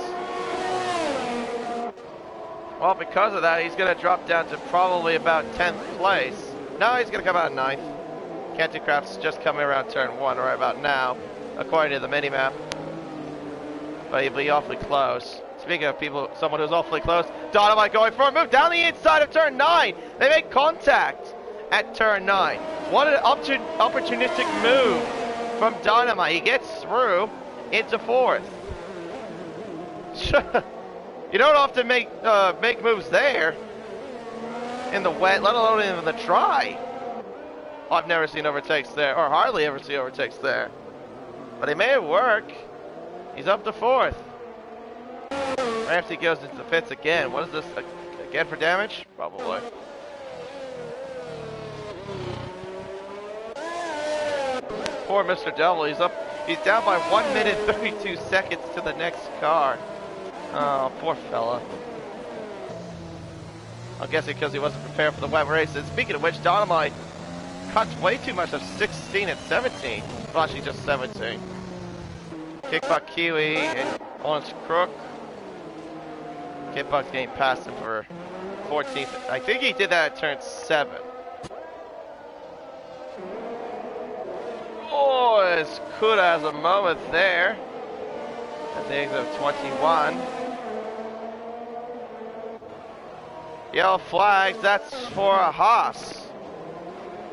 Well, because of that, he's going to drop down to probably about 10th place. No, he's going to come out 9th. Canty Craft's just coming around turn 1 right about now, according to the minimap. But he'll be awfully close. Speaking of people, someone who's awfully close, Dynamite going for a move down the inside of turn 9. They make contact at turn 9. What an opportunistic move from Dynamite. He gets through into 4th. You don't often make moves there in the wet, let alone in the dry. I've never seen overtakes there, or hardly ever see overtakes there. But he made it work. He's up to 4th. Ramsey goes into the pits again. What is this? Again for damage? Probably. Poor Mr. Devil. He's up He's down by 1 minute 32 seconds to the next car. Oh, poor fella. I'm guessing because he wasn't prepared for the wet races. Speaking of which, Dynamite cuts way too much of 16 and 17. Well, actually just 17. Kickbuck Kiwi and Orange Crook. Kickbuck's getting past him for 14th. I think he did that at turn 7. Oh, as Kuda has a moment there. At the exit of 21. Yellow flags, that's for a Haas.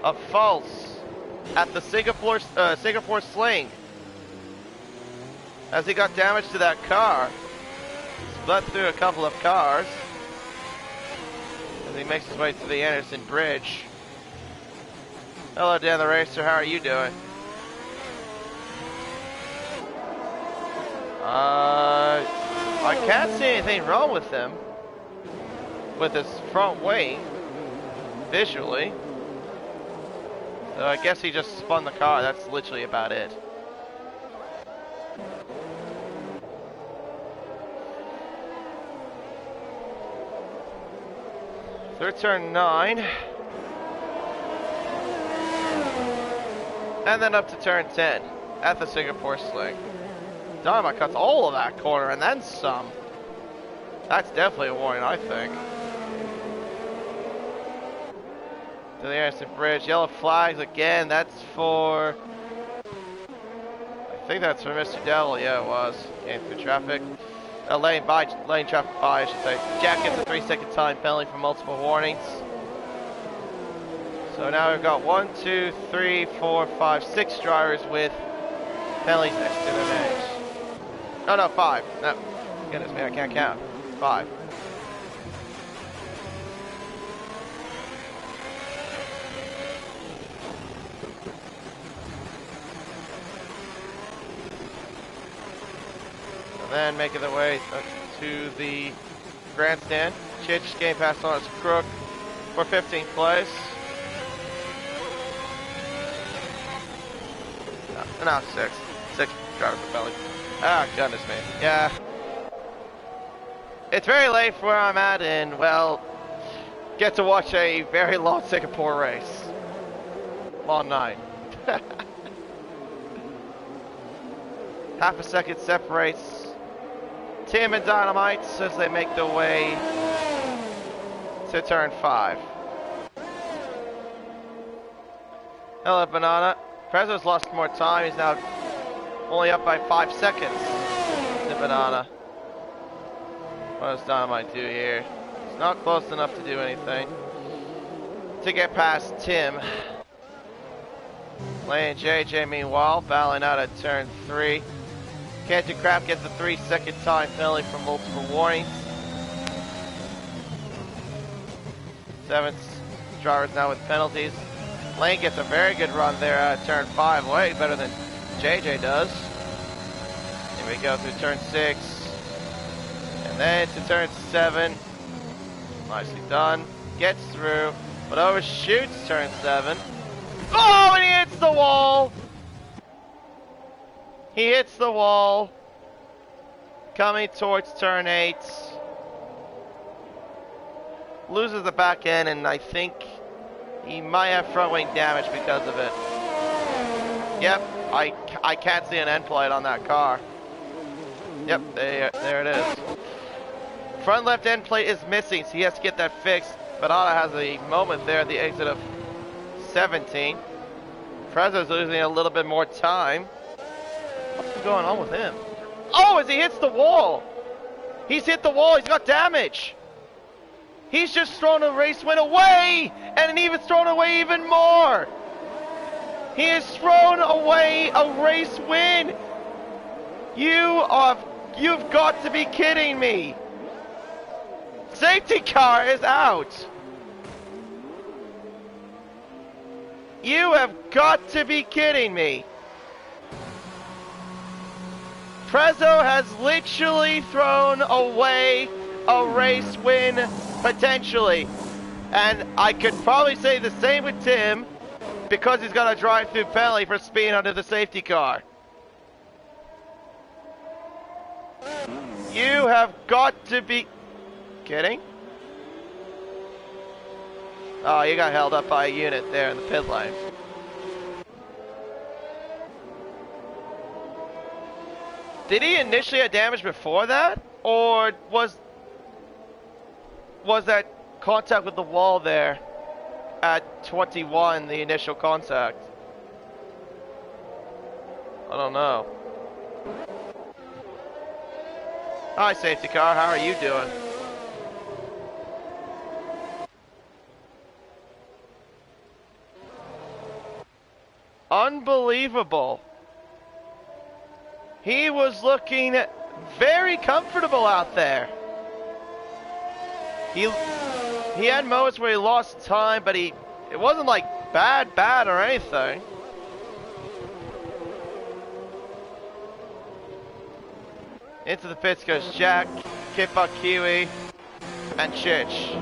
A false at the Singapore Sling. As he got damage to that car. Split through a couple of cars. As he makes his way to the Anderson Bridge. Hello, Dan the Racer, how are you doing? I can't see anything wrong with him. With his front wing, visually. So I guess he just spun the car, that's literally about it. Third turn 9. And then up to turn 10 at the Singapore Sling. Dynamite cuts all of that corner and then some. That's definitely a warning, I think. To the Anderson Bridge. Yellow flags again. That's for... I think that's for Mr. Devil. Yeah, it was. Came through traffic. Lane traffic by, I should say. Jack gets a 3-second time penalty for multiple warnings. So now we've got 1, 2, 3, 4, 5, 6 drivers with penalties next to their names. No, 5. No. Goodness me, I can't count. 5. And then making their way to the grandstand. Chich getting passed on as Crook for 15th place. No, 6. 6 drivers for penalty. Ah, goodness me. Yeah. It's very late for where I'm at, and, well, get to watch a very long Singapore race. Long night. Half a second separates Tim and Dynamite as they make their way to turn 5. Hello, Banana. Prezzo's lost more time. He's now only up by 5 seconds to Banana. What does Dynamite do here? It's not close enough to do anything. To get past Tim. Lane and JJ, meanwhile, battling out at turn 3. Canton Crap gets a 3-second time penalty for multiple warnings. 7 drivers now with penalties. Lane gets a very good run there at turn 5, way better than JJ does. Here we go through turn 6. And then to turn 7. Nicely done. Gets through, but overshoots turn 7. Oh, and he hits the wall! He hits the wall. Coming towards turn 8. Loses the back end, and I think he might have front wing damage because of it. Yep, I can't see an end plate on that car. Yep, there it is. Front left end plate is missing, so he has to get that fixed. Banana has a moment there at the exit of 17. Prezzo's losing a little bit more time. What's going on with him? Oh, as he hits the wall! He's hit the wall, he's got damage! He's just thrown a race win away! And even thrown away even more! He has thrown away a race win! You've got to be kidding me! Safety car is out! You have got to be kidding me! Prezzo has literally thrown away a race win, potentially. And I could probably say the same with Tim, because he's got a drive-through penalty for speeding under the safety car. You have got to be kidding. Oh, you got held up by a unit there in the pit lane. Did he initially have damage before that? Or was that contact with the wall there at 21 the initial contact? I don't know. Hi, safety car. How are you doing? Unbelievable. He was looking very comfortable out there. He had moments where he lost time, but it wasn't like bad or anything. Into the pits goes Jack, Kitbuck Kiwi, and Chich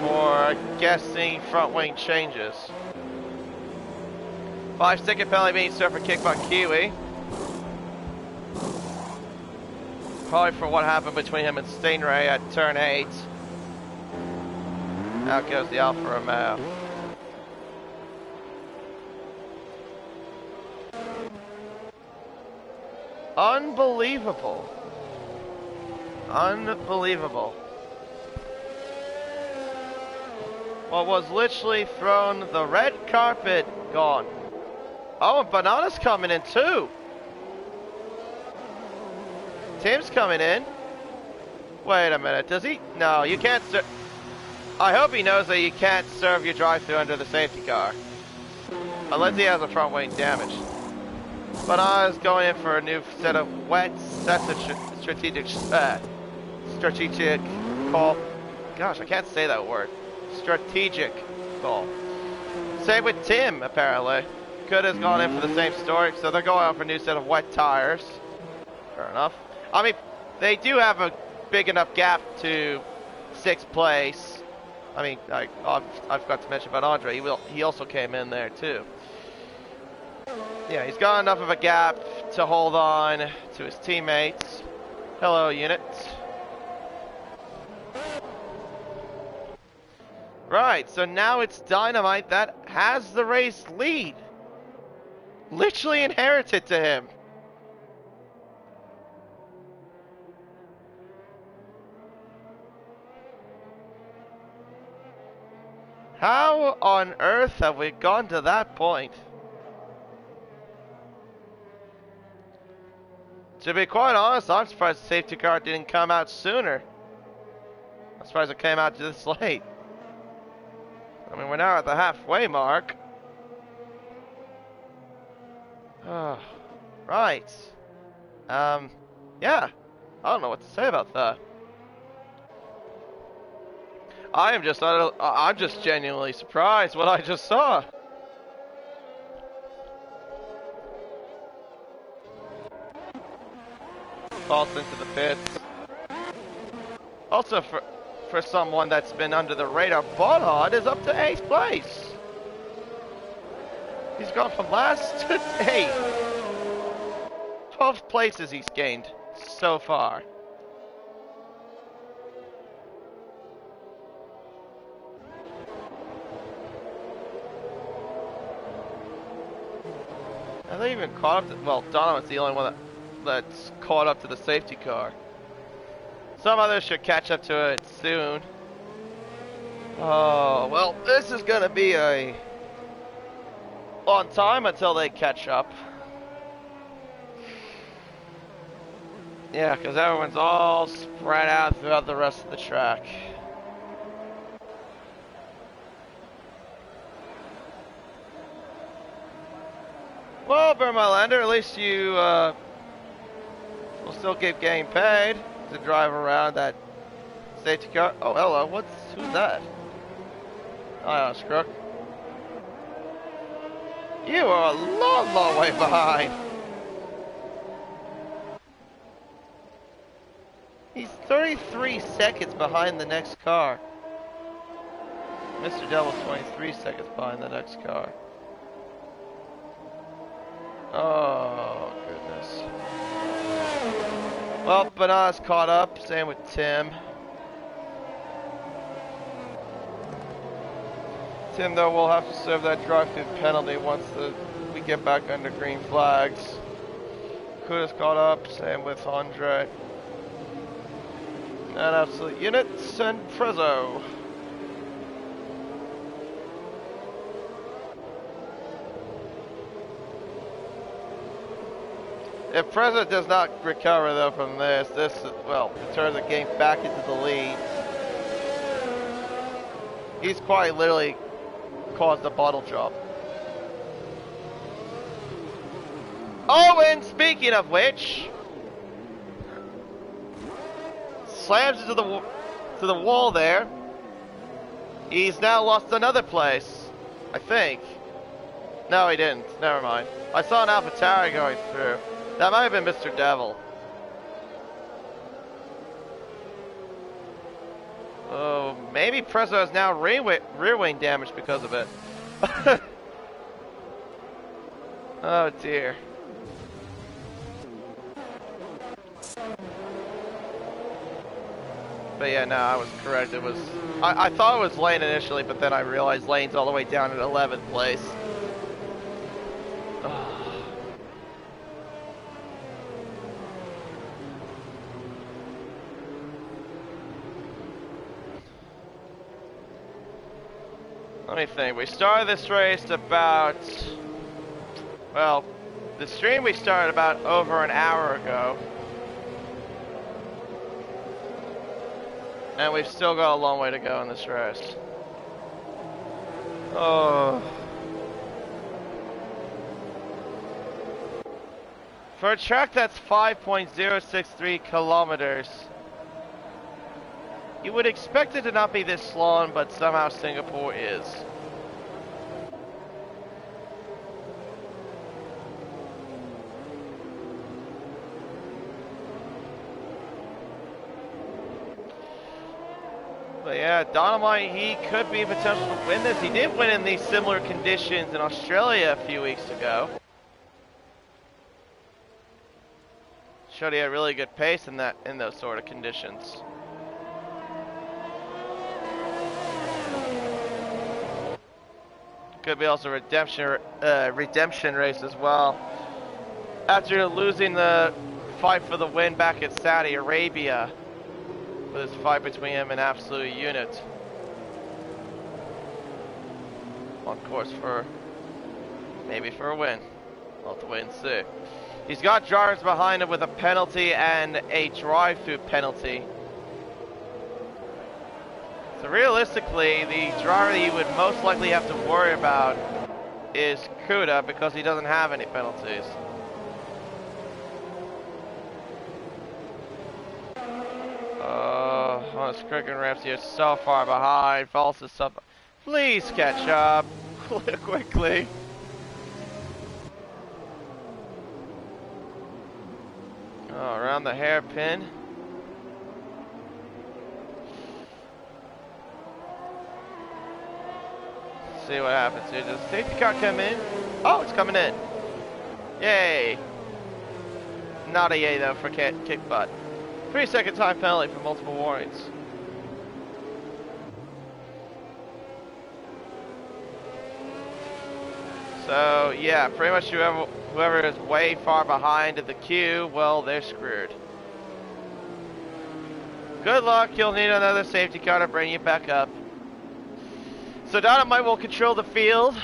for guessing front wing changes. 5-second penalty being served for Kickbuck Kiwi. Probably for what happened between him and Stingray at turn 8. Out goes the Alfa Romeo. Unbelievable. Unbelievable. What was literally thrown, the red carpet gone. Oh, and Banana's coming in too. Tim's coming in. Wait a minute, does he? No, you can't serve. I hope he knows that you can't serve your drive-thru under the safety car. Unless he has a front wing damage. Banana's going in for a new set of wets. That's a strategic call. Gosh, I can't say that word. Strategic call. Same with Tim, apparently. Could has gone in for the same story, so they're going out for a new set of wet tires. Fair enough. I mean, they do have a big enough gap to 6th place. I mean, I forgot to mention about Andre. He also came in there too. Yeah, he's got enough of a gap to hold on to his teammates. Hello, unit. Right, so now it's Dynamite that has the race lead. Literally inherited to him. How on earth have we gone to that point? To be quite honest, I'm surprised the safety car didn't come out sooner. I'm surprised it came out this late. I mean, we're now at the halfway mark. Oh, right. Yeah. I don't know what to say about that. I'm just genuinely surprised what I just saw. Falls into the pits. Also, for someone that's been under the radar, Bonhard is up to 8th place. He's gone from last to 8th. 12 places he's gained so far. Are they even caught up to, well, Donovan's the only one that's caught up to the safety car. Some others should catch up to it soon. Oh, well, this is gonna be a long time until they catch up. Yeah, because everyone's all spread out throughout the rest of the track. Well, Burmalander, at least you will still keep getting paid to drive around that safety car. Oh, hello, who's that? Oh, Scrook. You are a long, long way behind. He's 33 seconds behind the next car. Mr. Devil's 23 seconds behind the next car. Oh, goodness. Well, Banana's caught up, same with Tim. Tim, though, will have to serve that drive-through penalty once we get back under green flags. Kuda's caught up, same with Andre. And Absolute Units and Prezzo. If Prezzo does not recover, though, from this, well, turns the game back into the lead. He's quite literally caused a bottle drop. Oh, and speaking of which, slams into the wall there. He's now lost another place, I think. No, he didn't. Never mind. I saw an AlphaTauri going through. That might have been Mr. Devil. Oh, maybe Prezzo has now rear wing damage because of it. Oh dear. But yeah, no, I was correct. It was. I thought it was Lane initially, but then I realized Lane's all the way down in 11th place. Let me think. We started this race about, well, the stream we started about over an hour ago. And we've still got a long way to go in this race. Oh. For a track that's 5.063 kilometers, you would expect it to not be this long, but somehow Singapore is. But yeah, Dynamite, he could be potential to win this. He did win in these similar conditions in Australia a few weeks ago. Showed he had really good pace in those sort of conditions. Could be also a redemption race as well. After losing the fight for the win back at Saudi Arabia, with this fight between him and Absolute Unit. On course for, maybe for a win. We'll have to wait and see. He's got drivers behind him with a penalty and a drive-through penalty. So realistically, the driver that you would most likely have to worry about is Kuda because he doesn't have any penalties. On his cricket ramps, you're so far behind. Falls to sub. Please catch up quickly. Oh, around the hairpin. See what happens here. Does the safety car come in? Oh, it's coming in. Yay. Not a yay though for kick butt. 3-second time penalty for multiple warnings. So yeah, pretty much whoever is way far behind in the queue, well, they're screwed. Good luck. You'll need another safety car to bring you back up. So Dynamite will control the field.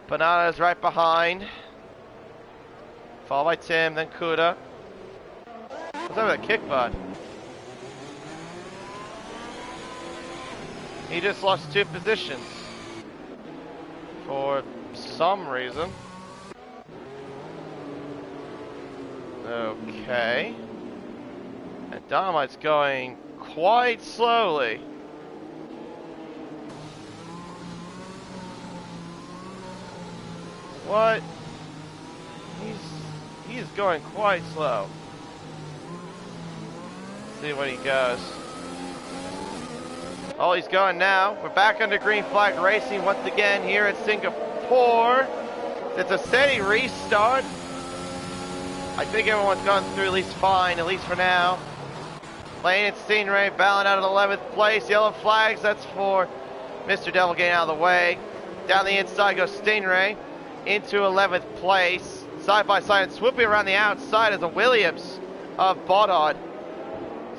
Banana is right behind. Followed by Tim, then Kuda. What's up with that kick butt? He just lost 2 positions. For some reason. Okay. And Dynamite's going quite slowly. What? He's going quite slow. Let's see when he goes. Oh, he's going now. We're back under green flag racing once again here at Singapore. It's a steady restart. I think everyone's gone through at least fine, at least for now. Lane and Stingray battling out of 11th place. Yellow flags, that's for Mr. Devil getting out of the way. Down the inside goes Stingray into 11th place. Side by side and swooping around the outside is a Williams of Bodod.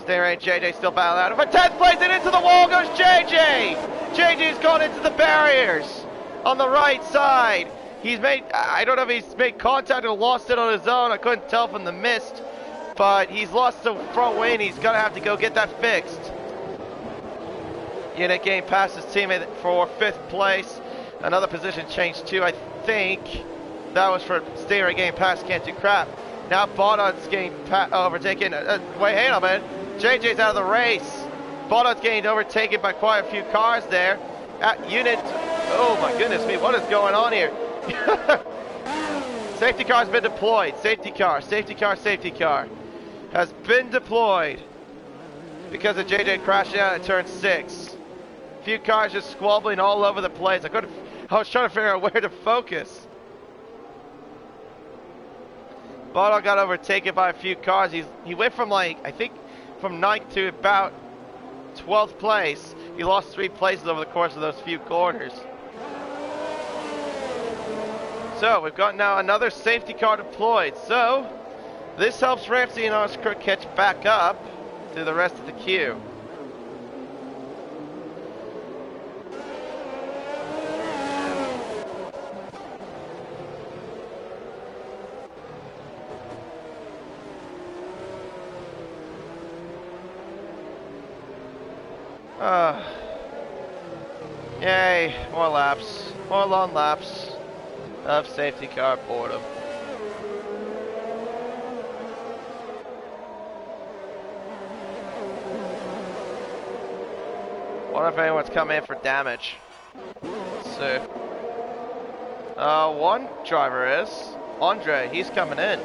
Stingray and JJ still battling out. For 10th place and into the wall goes JJ! JJ's gone into the barriers on the right side. He's made, I don't know if he's made contact or lost it on his own. I couldn't tell from the mist. But he's lost the front wing. He's going to have to go get that fixed. Unit getting past his teammate for 5th place. Another position change too, I think. That was for Stingray getting past Can't Do Crap. Now Bodod's getting overtaken. Wait, hang on a minute. JJ's out of the race. Bodod's getting overtaken by quite a few cars there. At unit, oh my goodness me, what is going on here? Safety car's been deployed. Safety car, safety car, safety car has been deployed because of JJ crashing out at turn 6. A few cars just squabbling all over the place. I was trying to figure out where to focus. Bodog got overtaken by a few cars. He went from like, I think from 9th to about 12th place. He lost 3 places over the course of those few corners. So we've got now another safety car deployed. So this helps Ramsey and Oscar catch back up to the rest of the queue. Yay, more laps, more long laps of safety car boredom. Wonder if anyone's coming in for damage. Let's see. One driver is Andre. He's coming in.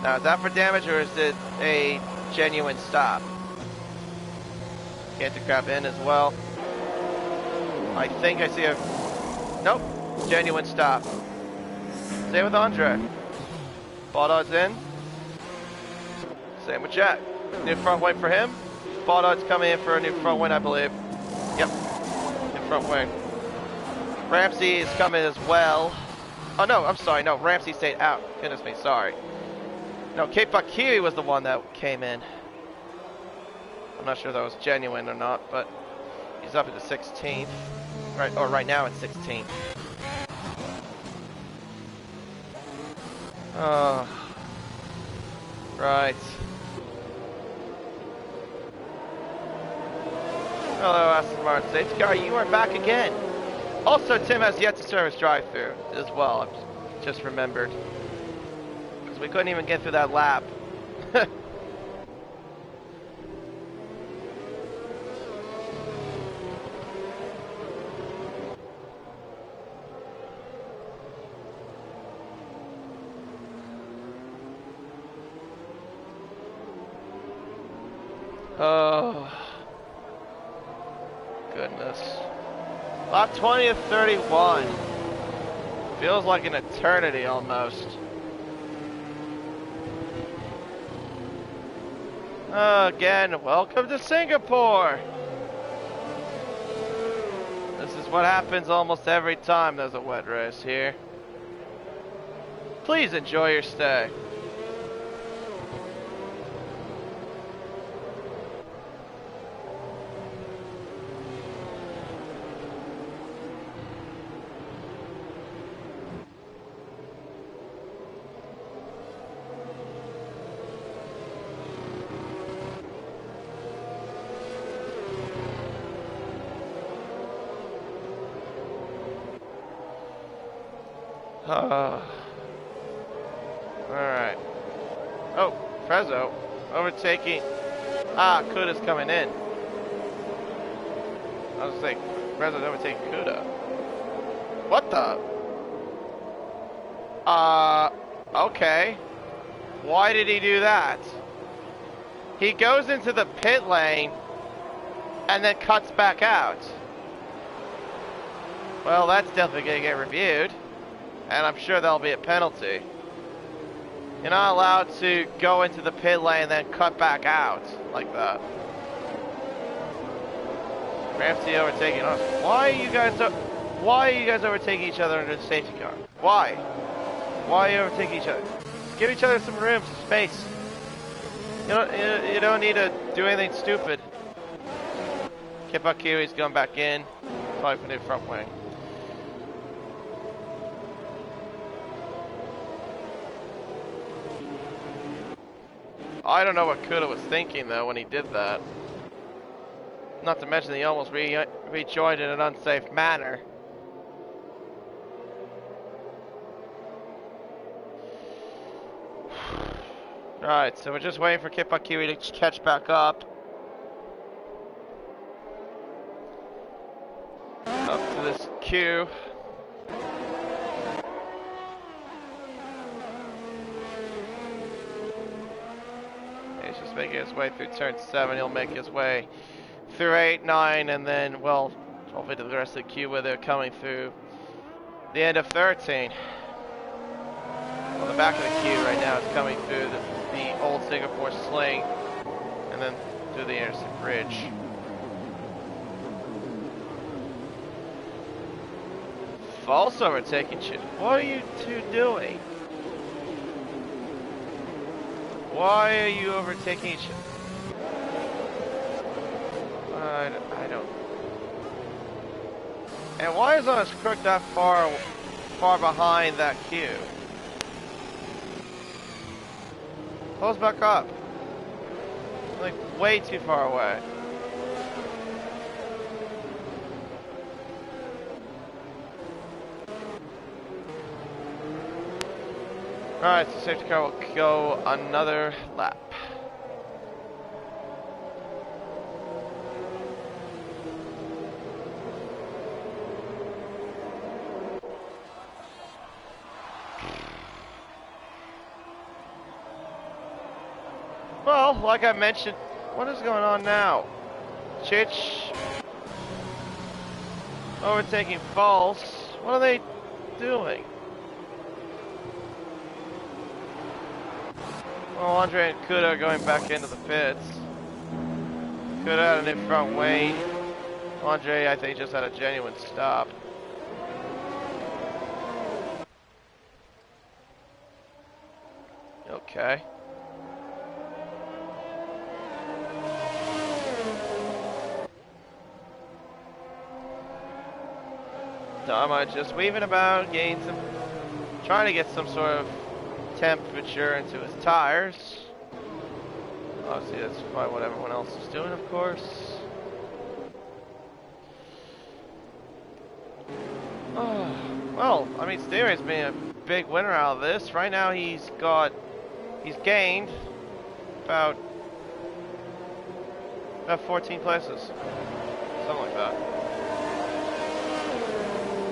Now, is that for damage or is it a genuine stop? Can't crap in as well. I think I see a... Nope. Genuine stop. Same with Andre. Bodod's in. Same with Jack. New front wing for him. Bodod's coming in for a new front wing, I believe. Yep. New front wing. Ramsey is coming as well. Oh, no. I'm sorry. No, Ramsey stayed out. Goodness me. Sorry. No, Cape Bakiri was the one that came in. I'm not sure if that was genuine or not, but he's up at the 16th. Right, or right now it's 16th. Oh. Right. Hello, Aston Martin safety car. You are back again. Also, Tim has yet to service drive-through as well. I've just remembered. We couldn't even get through that lap. Oh, goodness. Lap 20 of 31. Feels like an eternity almost. Again, welcome to Singapore. This is what happens almost every time there's a wet race here. Please enjoy your stay. Alright. Oh, Frezzo overtaking. Kuda's coming in. I was like, Frezzo's overtaking Kuda. What the? Okay. Why did he do that? He goes into the pit lane and then cuts back out. Well, that's definitely gonna get reviewed. and I'm sure there'll be a penalty. You're not allowed to go into the pit lane and then cut back out like that. Ramsey overtaking us. Why are you guys overtaking each other under the safety car? Why? Why are you overtaking each other? Give each other some room, some space. You don't need to do anything stupid. Kipakiwi's going back in. Probably for the front wing. I don't know what Kuda was thinking though when he did that. Not to mention he almost rejoined in an unsafe manner. Alright, so we're just waiting for Kipakiwi to catch back up. Up to this queue. He's just making his way through turn 7. He'll make his way through 8, 9, and then, well, hopefully to the rest of the queue where they're coming through the end of 13. On the back of the queue right now is coming through the old Singapore sling and then through the Anderson Bridge. False overtaking shit. What are you two doing? Why are you overtaking each other? I don't. And why is Honest Crook that far behind that queue? Close back up. Like way too far away. Alright, so safety car will go another lap. Well, like I mentioned, what is going on now? Chich overtaking False. What are they doing? Well, Andre and Kuda are going back into the pits. Kuda had an in-front wing. Andre, I think, just had a genuine stop. Okay. Dama just weaving about, getting some, trying to get some sort of temperature into his tires. Obviously that's probably what everyone else is doing, of course. Oh, well, I mean, Stingray's been a big winner out of this. Right now he's gained about 14 places. Something like that.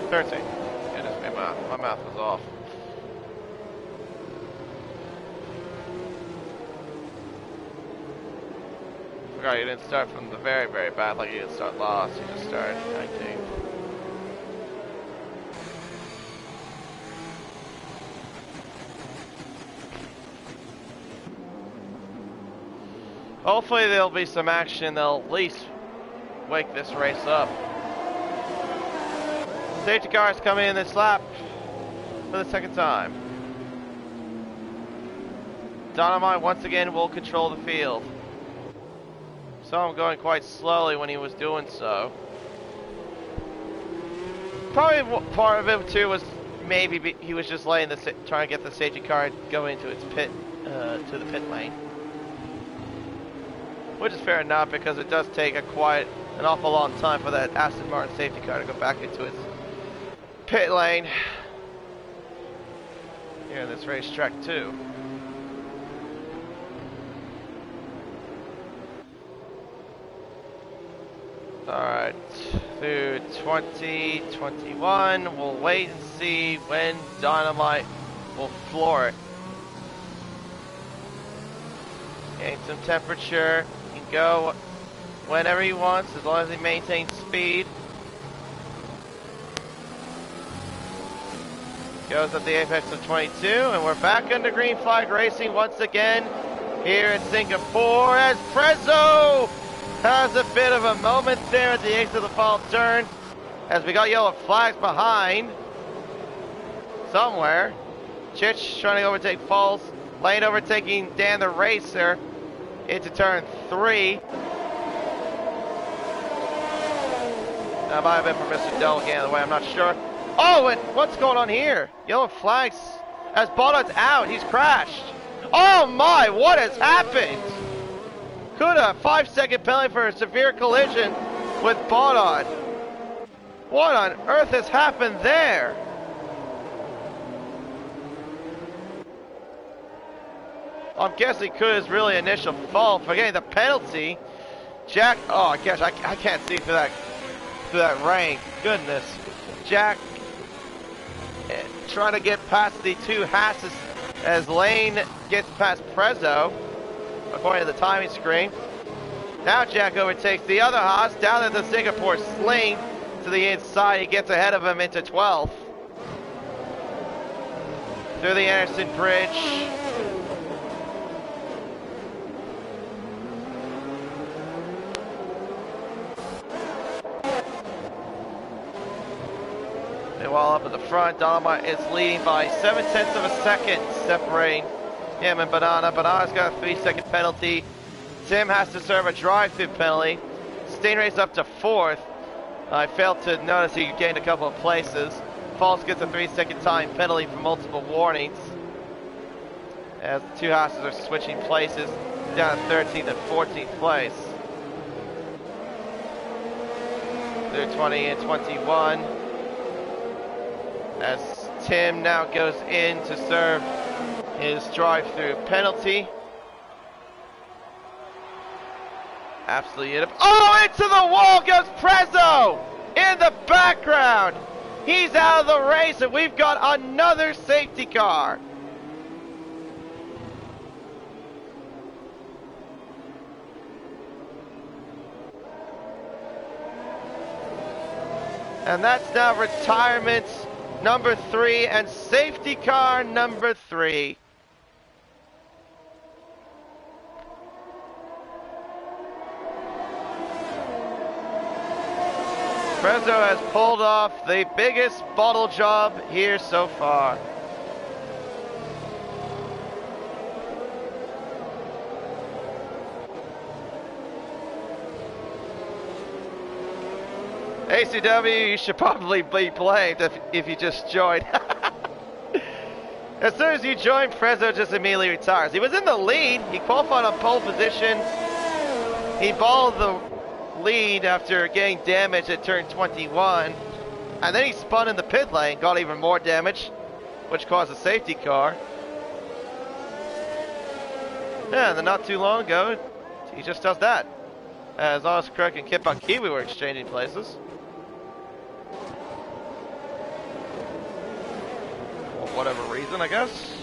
13. Yeah, my math was off. Forgot you didn't start from the very, very bad, like you didn't start last, you just started 19th. Hopefully there'll be some action, they'll at least wake this race up. Safety cars coming in this lap for the second time. Dynamite once again will control the field. Saw him going quite slowly when he was doing so. Probably part of it too was maybe he was just trying to get the safety car go into its pit, to the pit lane. Which is fair enough because it does take an awful long time for that Aston Martin safety car to go back into its pit lane. Here in this racetrack too. Alright, through 2021, we'll wait and see when Dynamite will floor it. Gain some temperature, he can go whenever he wants as long as he maintains speed. Goes at the apex of 22, and we're back under green flag racing once again here in Singapore as Prezzo has a bit of a moment there at the exit of the final turn as we got yellow flags behind somewhere. Chich trying to overtake Falls. Lane overtaking Dan the Racer into turn 3. That might have been for Mr. Delagan the way, I'm not sure. Oh, and what's going on here? Yellow flags as Bonnet's out. He's crashed. Oh my, what has happened? Kuda, 5-second penalty for a severe collision with Bonnet. What on earth has happened there? I'm guessing Kuda's really initial fault for getting the penalty. Jack, oh gosh, I can't see through that rain. Goodness. Jack trying to get past the two Hasses as Lane gets past Prezzo, according to the timing screen. Now Jack overtakes the other Haas down at the Singapore Sling to the inside. He gets ahead of him into 12th. Through the Anderson Bridge. Meanwhile, up at the front, Dolomite is leading by 0.7 of a second, separating him and Banana. Banana's got a 3-second penalty. Tim has to serve a drive-through penalty. Stingray's up to 4th. I failed to notice he gained a couple of places. Falls gets a 3-second time penalty for multiple warnings. As the two houses are switching places down to 13th and 14th place. They're 20 and 21. As Tim now goes in to serve his drive-through penalty. Absolutely. Oh, into the wall goes Prezzo in the background. He's out of the race, and we've got another safety car. And that's now retirement number 3 and safety car number 3. Prezzo has pulled off the biggest bottle job here so far. ACW, you should probably be blamed if you just joined. As soon as you join, Prezzo just immediately retires. He was in the lead. He qualified on pole position. He balled the lead after getting damage at turn 21. And then he spun in the pit lane, got even more damage, which caused a safety car. Yeah, and then not too long ago, he just does that. As Honest Crook and Kip on Kiwi were exchanging places. For whatever reason, I guess.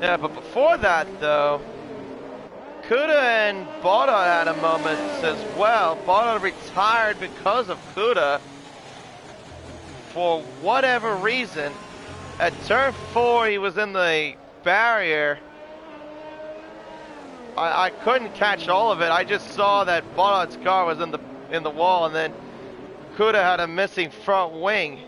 Yeah, but before that, though, Kuda and Bada had a moment as well. Bada retired because of Kuda for whatever reason. At turn 4, he was in the barrier. I couldn't catch all of it. I just saw that Bada's car was in the wall, and then Kuda had a missing front wing.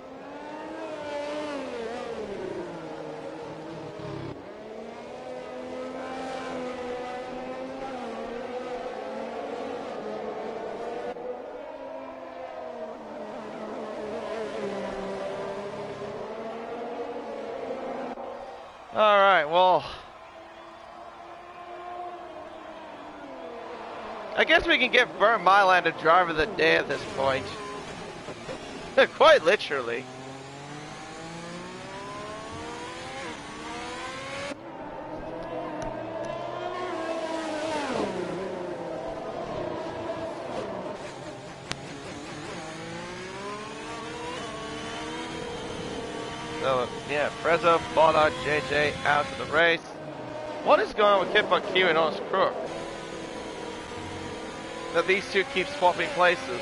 All right, well, I guess we can get Burnt Mylander driver of the day at this point. Quite literally. So, yeah, Prezzo, Bonnard, JJ out to the race. What is going on with Kip on Q and Honest Crook? That these two keep swapping places.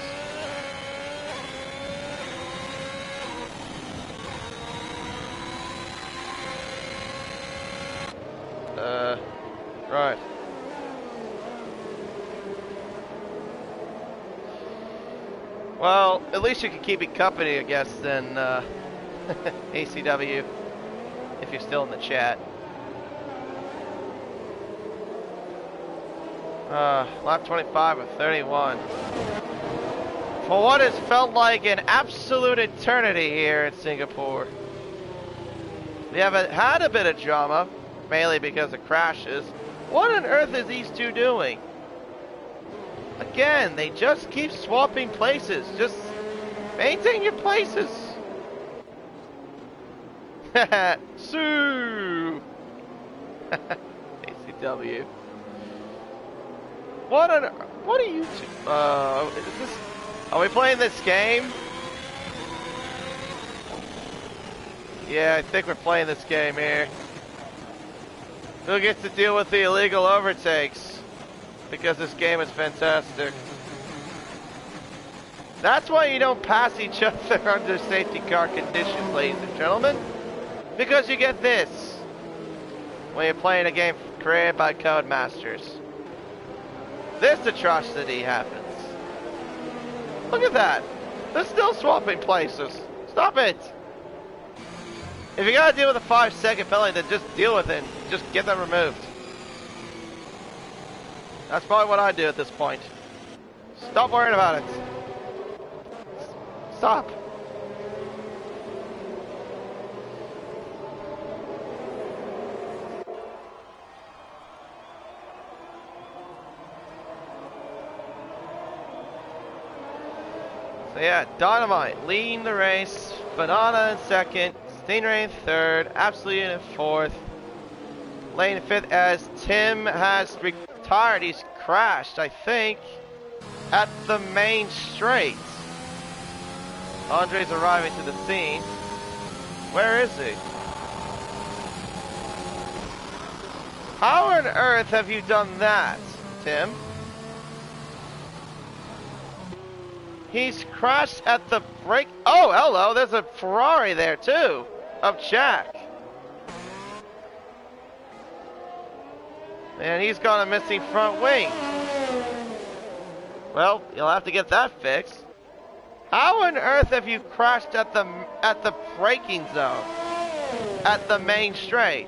at least you can keep it company, I guess, than ACW, if you're still in the chat. Lap 25 of 31. For what has felt like an absolute eternity here in Singapore. We have had a bit of drama, mainly because of crashes. What on earth is these two doing? Again, they just keep swapping places. Just maintain your places. Sue. ACW. What are you two? Are we playing this game? Yeah, I think we're playing this game here. Who gets to deal with the illegal overtakes? Because this game is fantastic. That's why you don't pass each other under safety car conditions, ladies and gentlemen. Because you get this when you're playing a game created by Codemasters. This atrocity happens. Look at that. They're still swapping places. Stop it. If you gotta deal with a 5-second penalty, then just deal with it. Just get that removed. That's probably what I do at this point. Stop worrying about it. Stop. So yeah, Dynamite leading the race, Banana in second, Stingray in third, Absolute in fourth, Lane in fifth as Tim has retired. He's crashed, I think, at the main straight. Andre's arriving to the scene. Where is he? How on earth have you done that, Tim? He's crashed at the brake. Oh, hello, there's a Ferrari there too, of Jack. And he's got a missing front wing. Well, you'll have to get that fixed. How on earth have you crashed at the braking zone? At the main straight?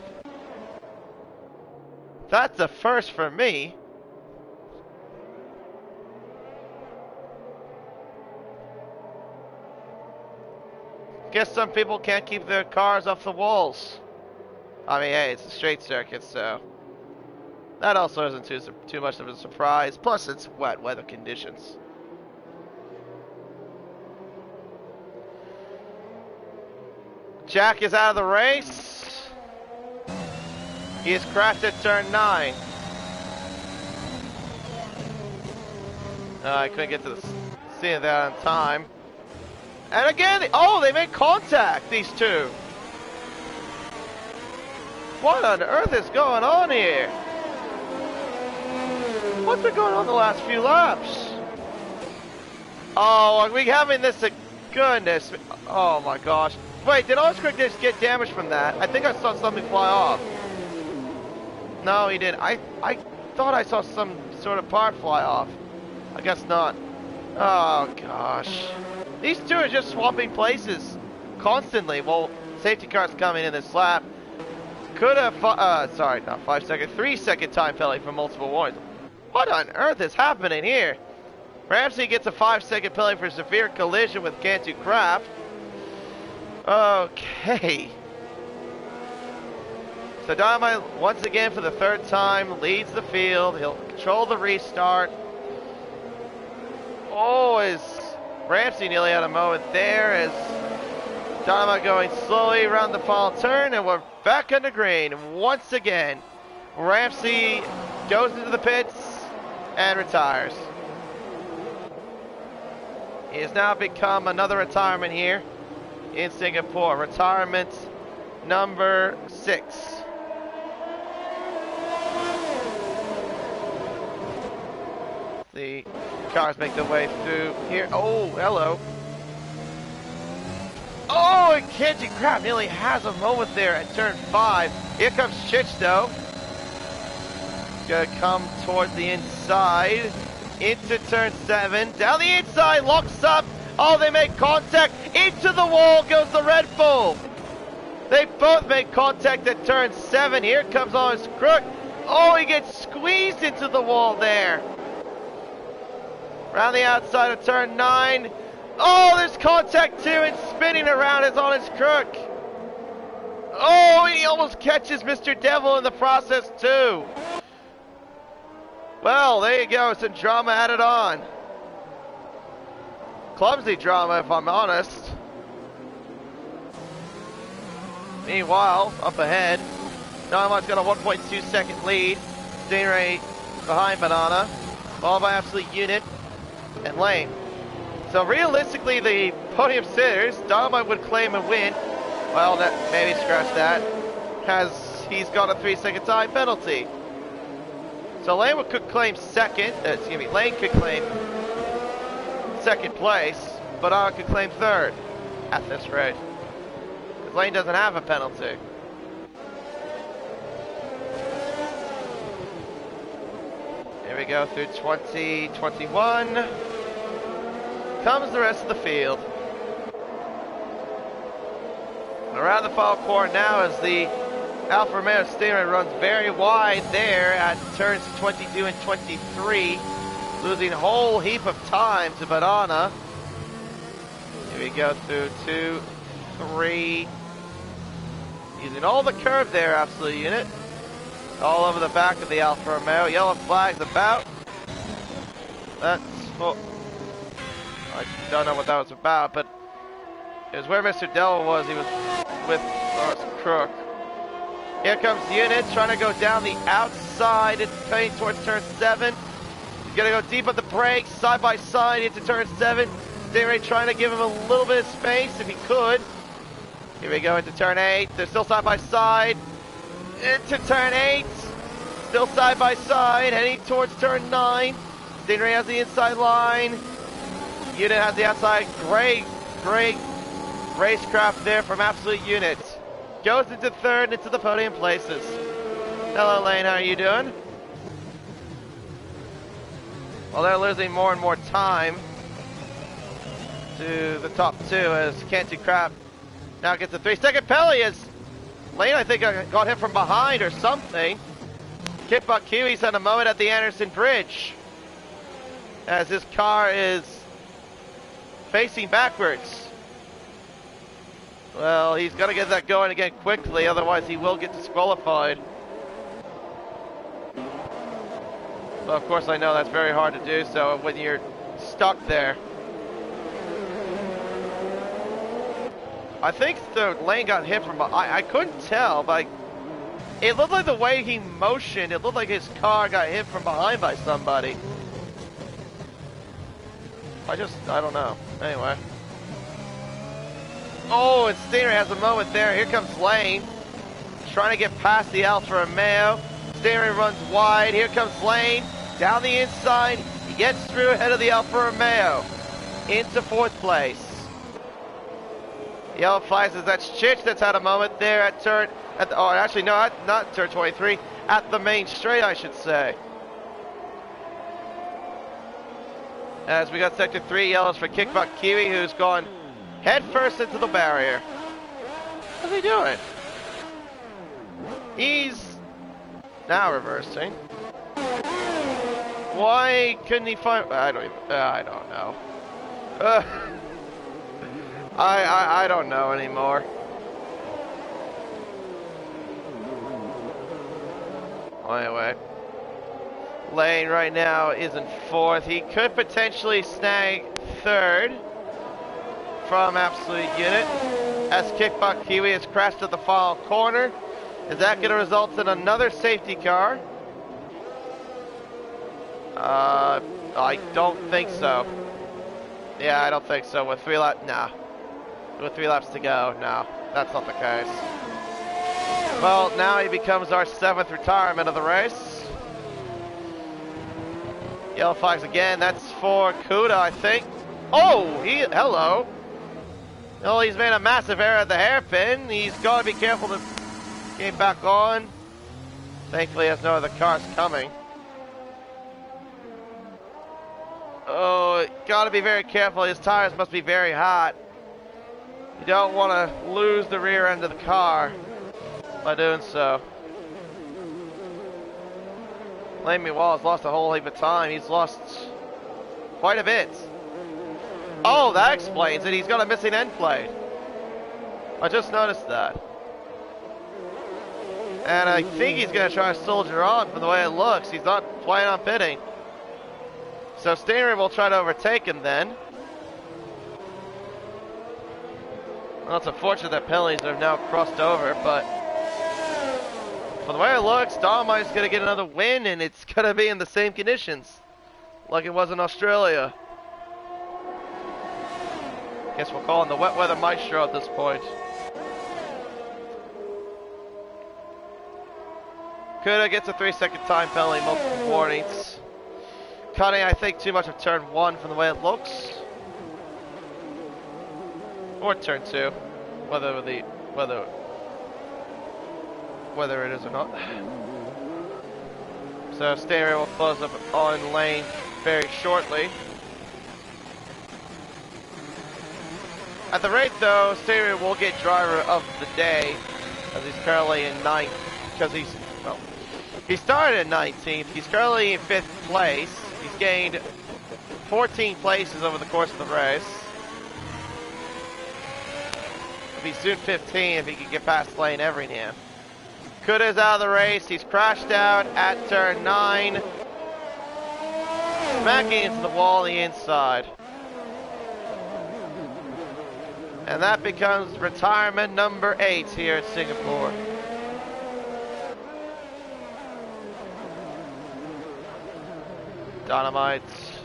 That's a first for me. Guess some people can't keep their cars off the walls. I mean, hey, it's a straight circuit, so that also isn't too much of a surprise. Plus, it's wet weather conditions. Jack is out of the race. He has crashed at turn 9. I couldn't get to the scene of that on time. And again, oh, they made contact, these two. What on earth is going on here? What's been going on the last few laps? Oh, are we having this? Goodness. Oh my gosh. Wait, did Oscar just get damaged from that? I think I saw something fly off. No, he didn't. I thought I saw some sort of part fly off. I guess not. Oh gosh. These two are just swapping places constantly. Well, safety car's coming in this lap. Could have, sorry, not 5 second, 3 second time penalty for multiple warnings. What on earth is happening here? Ramsey gets a 5 second penalty for severe collision with Cantu Craft. Okay. So Dynamite, once again for the third time, leads the field. He'll control the restart. Oh, is Ramsey nearly had a moment there as Dynamite going slowly around the final turn, and we're back on the green. Once again, Ramsey goes into the pits and retires. He has now become another retirement here in Singapore. Retirement number 6. The cars make their way through here. Oh, hello. Oh, and Kenji Crab nearly has a moment there at turn 5. Here comes Chichdo. Gonna come towards the inside. Into turn 7. Down the inside, locks up. Oh, they make contact. Into the wall goes the Red Bull. They both make contact at turn 7. Here comes on his crook. Oh, he gets squeezed into the wall there. Around the outside of turn 9. Oh, there's contact too, and spinning around is on his crook. Oh, he almost catches Mr. Devil in the process too. Well, there you go, some drama added on. Clumsy drama, if I'm honest. Meanwhile, up ahead, Dynamite's got a 1.2 second lead. Stingray behind Banana, followed by Absolute Unit and Lane. So realistically, the podium sitters, Dynamite would claim a win. Well, that, maybe scratch that, as he's got a 3-second time penalty. So Lane could claim Lane could claim second place, but I could claim third at this rate. Because Lane doesn't have a penalty. Here we go through 2021. Comes the rest of the field. Around the final corner now as the Alfa Romeo Stingray runs very wide there at turns 22 and 23, losing a whole heap of time to Banana. Here we go through 2, 3, using all the curve there, Absolute Unit. All over the back of the Alfa Romeo. Yellow flags about. That's, well, I don't know what that was about, but it was where Mr. Devil was. He was with Lawrence Crook. Here comes Unit trying to go down the outside. It's heading towards turn 7. He's going to go deep on the brakes, side by side into turn 7. Stingray trying to give him a little bit of space if he could. Here we go into turn 8. They're still side by side. Into turn 8. Still side by side. Heading towards turn 9. Stingray has the inside line. Unit has the outside. Great racecraft there from Absolute Unit. Goes into third, into the podium places. Hello, Lane, how are you doing? Well, they're losing more and more time to the top 2 as Can't Do Crap now gets a 3-second penalty as Lane, I think, got hit from behind or something. Kickbutt Kiwi's had a moment at the Anderson Bridge as his car is facing backwards. Well, he's got to get that going again quickly, otherwise he will get disqualified. Well, of course I know that's very hard to do so when you're stuck there. I think the Lane got hit from behind. I couldn't tell, but it looked like the way he motioned, it looked like his car got hit from behind by somebody. I don't know. Anyway. Oh, and Stingray has a moment there. Here comes Lane. Trying to get past the Alfa Romeo. Stingray runs wide. Here comes Lane. Down the inside. He gets through ahead of the Alfa Romeo. Into 4th place. Yellow flags as that's Chich that's had a moment there at turn... actually, no, not turn 23. At the main straight, I should say. As we got sector 3, yellows for Kickbutt Kiwi, who's gone head first into the barrier. What's he doing? He's now reversing. Why couldn't he find... I don't know. I don't know anymore. Well, anyway. Lane right now is in 4th. He could potentially snag 3rd from Absolute Unit as Kickbutt Kiwi has crashed at the final corner. Is that going to result in another safety car? I don't think so. Yeah, I don't think so. With 3 laps, nah. With 3 laps to go, no, that's not the case. Well, now he becomes our 7th retirement of the race. Yellow flags again. That's for Kuda, I think. Oh, hello. Well, he's made a massive error at the hairpin. He's got to be careful to get back on. Thankfully, he has no other cars coming. Oh, got to be very careful. His tires must be very hot. You don't want to lose the rear end of the car by doing so. Lamy Wall's lost a whole heap of time. He's lost quite a bit. Oh, that explains it. He's got a missing end plate. I just noticed that. And I think he's going to try to soldier on from the way it looks. He's not planning on pitting. So Steering will try to overtake him then. Well, it's unfortunate that penalties have now crossed over, but from the way it looks, Dynamite's going to get another win, and it's going to be in the same conditions like it was in Australia. Guess we'll call him the wet weather maestro at this point. Kuda gets a 3-second time penalty, multiple warnings. Cutting, I think, too much of turn 1 from the way it looks. Or turn 2. Whether it is or not. So Stereo will close up on lane very shortly. At the rate though, Stereo will get driver of the day, as he's currently in 9th, because he started in 19th. He's currently in 5th place. He's gained 14 places over the course of the race. He'll be soon 15 if he can get past Lane Everingham. Kuda's out of the race. He's crashed out at turn 9. Smacking into the wall on the inside. And that becomes retirement number 8 here at Singapore. Dynamite's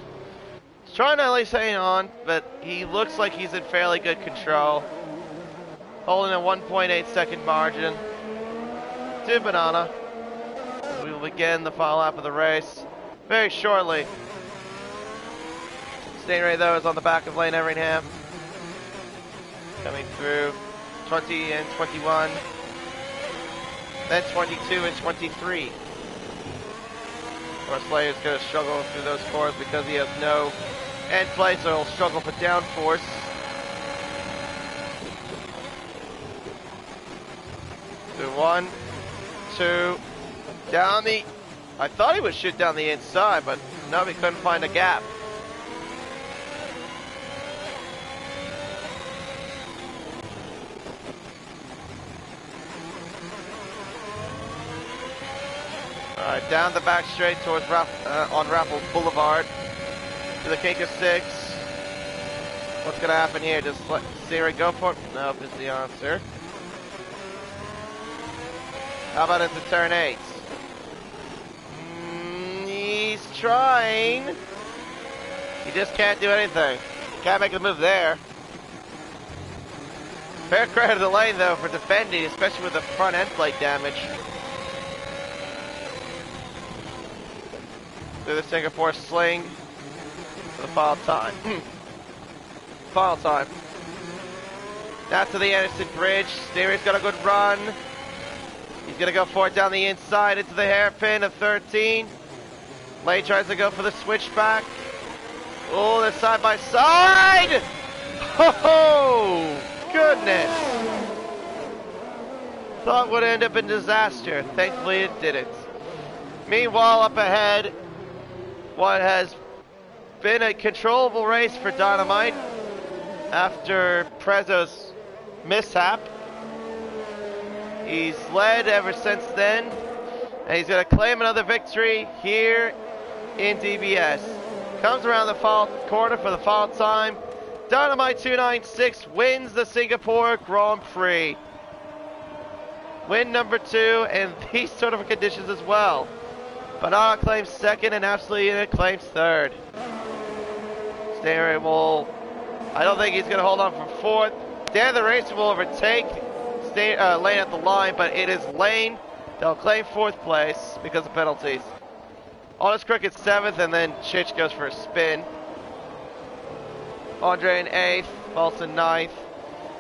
trying to at least hang on, but he looks like he's in fairly good control. Holding a 1.8 second margin to Banana. We will begin the final lap of the race very shortly. Stingray though is on the back of Lane Everingham. Coming through 20 and 21. Then 22 and 23. Of course, Lane is going to struggle through those cores because he has no end plate, so he'll struggle for downforce. So 1, 2, down the... I thought he would shoot down the inside, but no, he couldn't find a gap. Alright, down the back straight towards on Raffles Boulevard to the Kink of 6. What's going to happen here? Just let Siri go for it? Nope, is the answer. How about into turn 8? He's trying. He just can't do anything. Can't make a move there. Fair credit to the lane though for defending, especially with the front end plate damage. Through the Singapore sling for the final time. Final time. Now to the Anderson Bridge. Steery's got a good run. He's going to go for it down the inside into the hairpin of 13. Lane tries to go for the switchback. Oh, they're side by side! Oh, goodness! Thought would end up in disaster. Thankfully it didn't. Meanwhile, up ahead, what has been a controllable race for Dynamite after Prezzo's mishap. He's led ever since then, and he's going to claim another victory here in DBS. Comes around the final corner for the final time. Dynamite 296 wins the Singapore Grand Prix. Win number 2 in these sort of conditions as well. Banana claims 2nd and Absolute Unit claims 3rd. Stanley will, I don't think he's going to hold on for 4th. Dan the Racer will overtake Lane at the line, but it is Lane. They'll claim 4th place because of penalties. Honest Crooked 7th, and then Chich goes for a spin. Andre in 8th, Paulson 9th.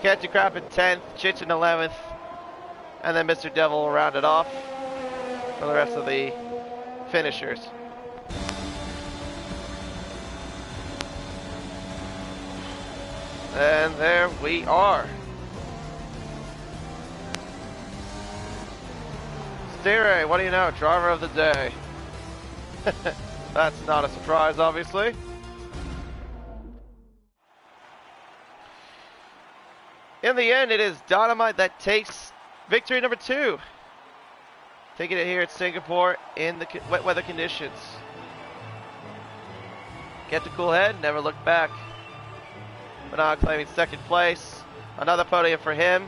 Catchy Crap in 10th, Chich in 11th. And then Mr. Devil will round it off for the rest of the finishers. And there we are. Stire, what do you know? Driver of the day. That's not a surprise, obviously. In the end, it is Dynamite that takes victory number 2. Taking it here at Singapore in the wet weather conditions. Get the cool head, never look back. Banana claiming second place. Another podium for him.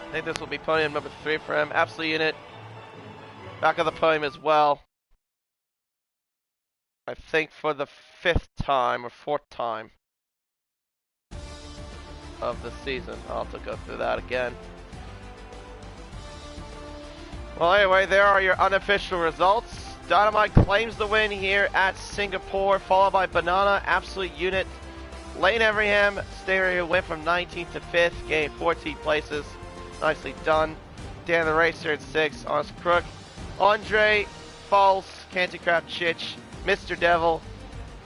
I think this will be podium number 3 for him. Absolute unit. Back of the podium as well. I think for the 5th time or 4th time of the season. I'll have to go through that again. Well, anyway, there are your unofficial results. Dynamite claims the win here at Singapore, followed by Banana, Absolute Unit, Lane Everingham, Stire, who went from 19th to 5th, gained 14 places. Nicely done. Dan the Racer at 6, Honest Crook, Andre, False, Canty Crab Chich, Mr. Devil,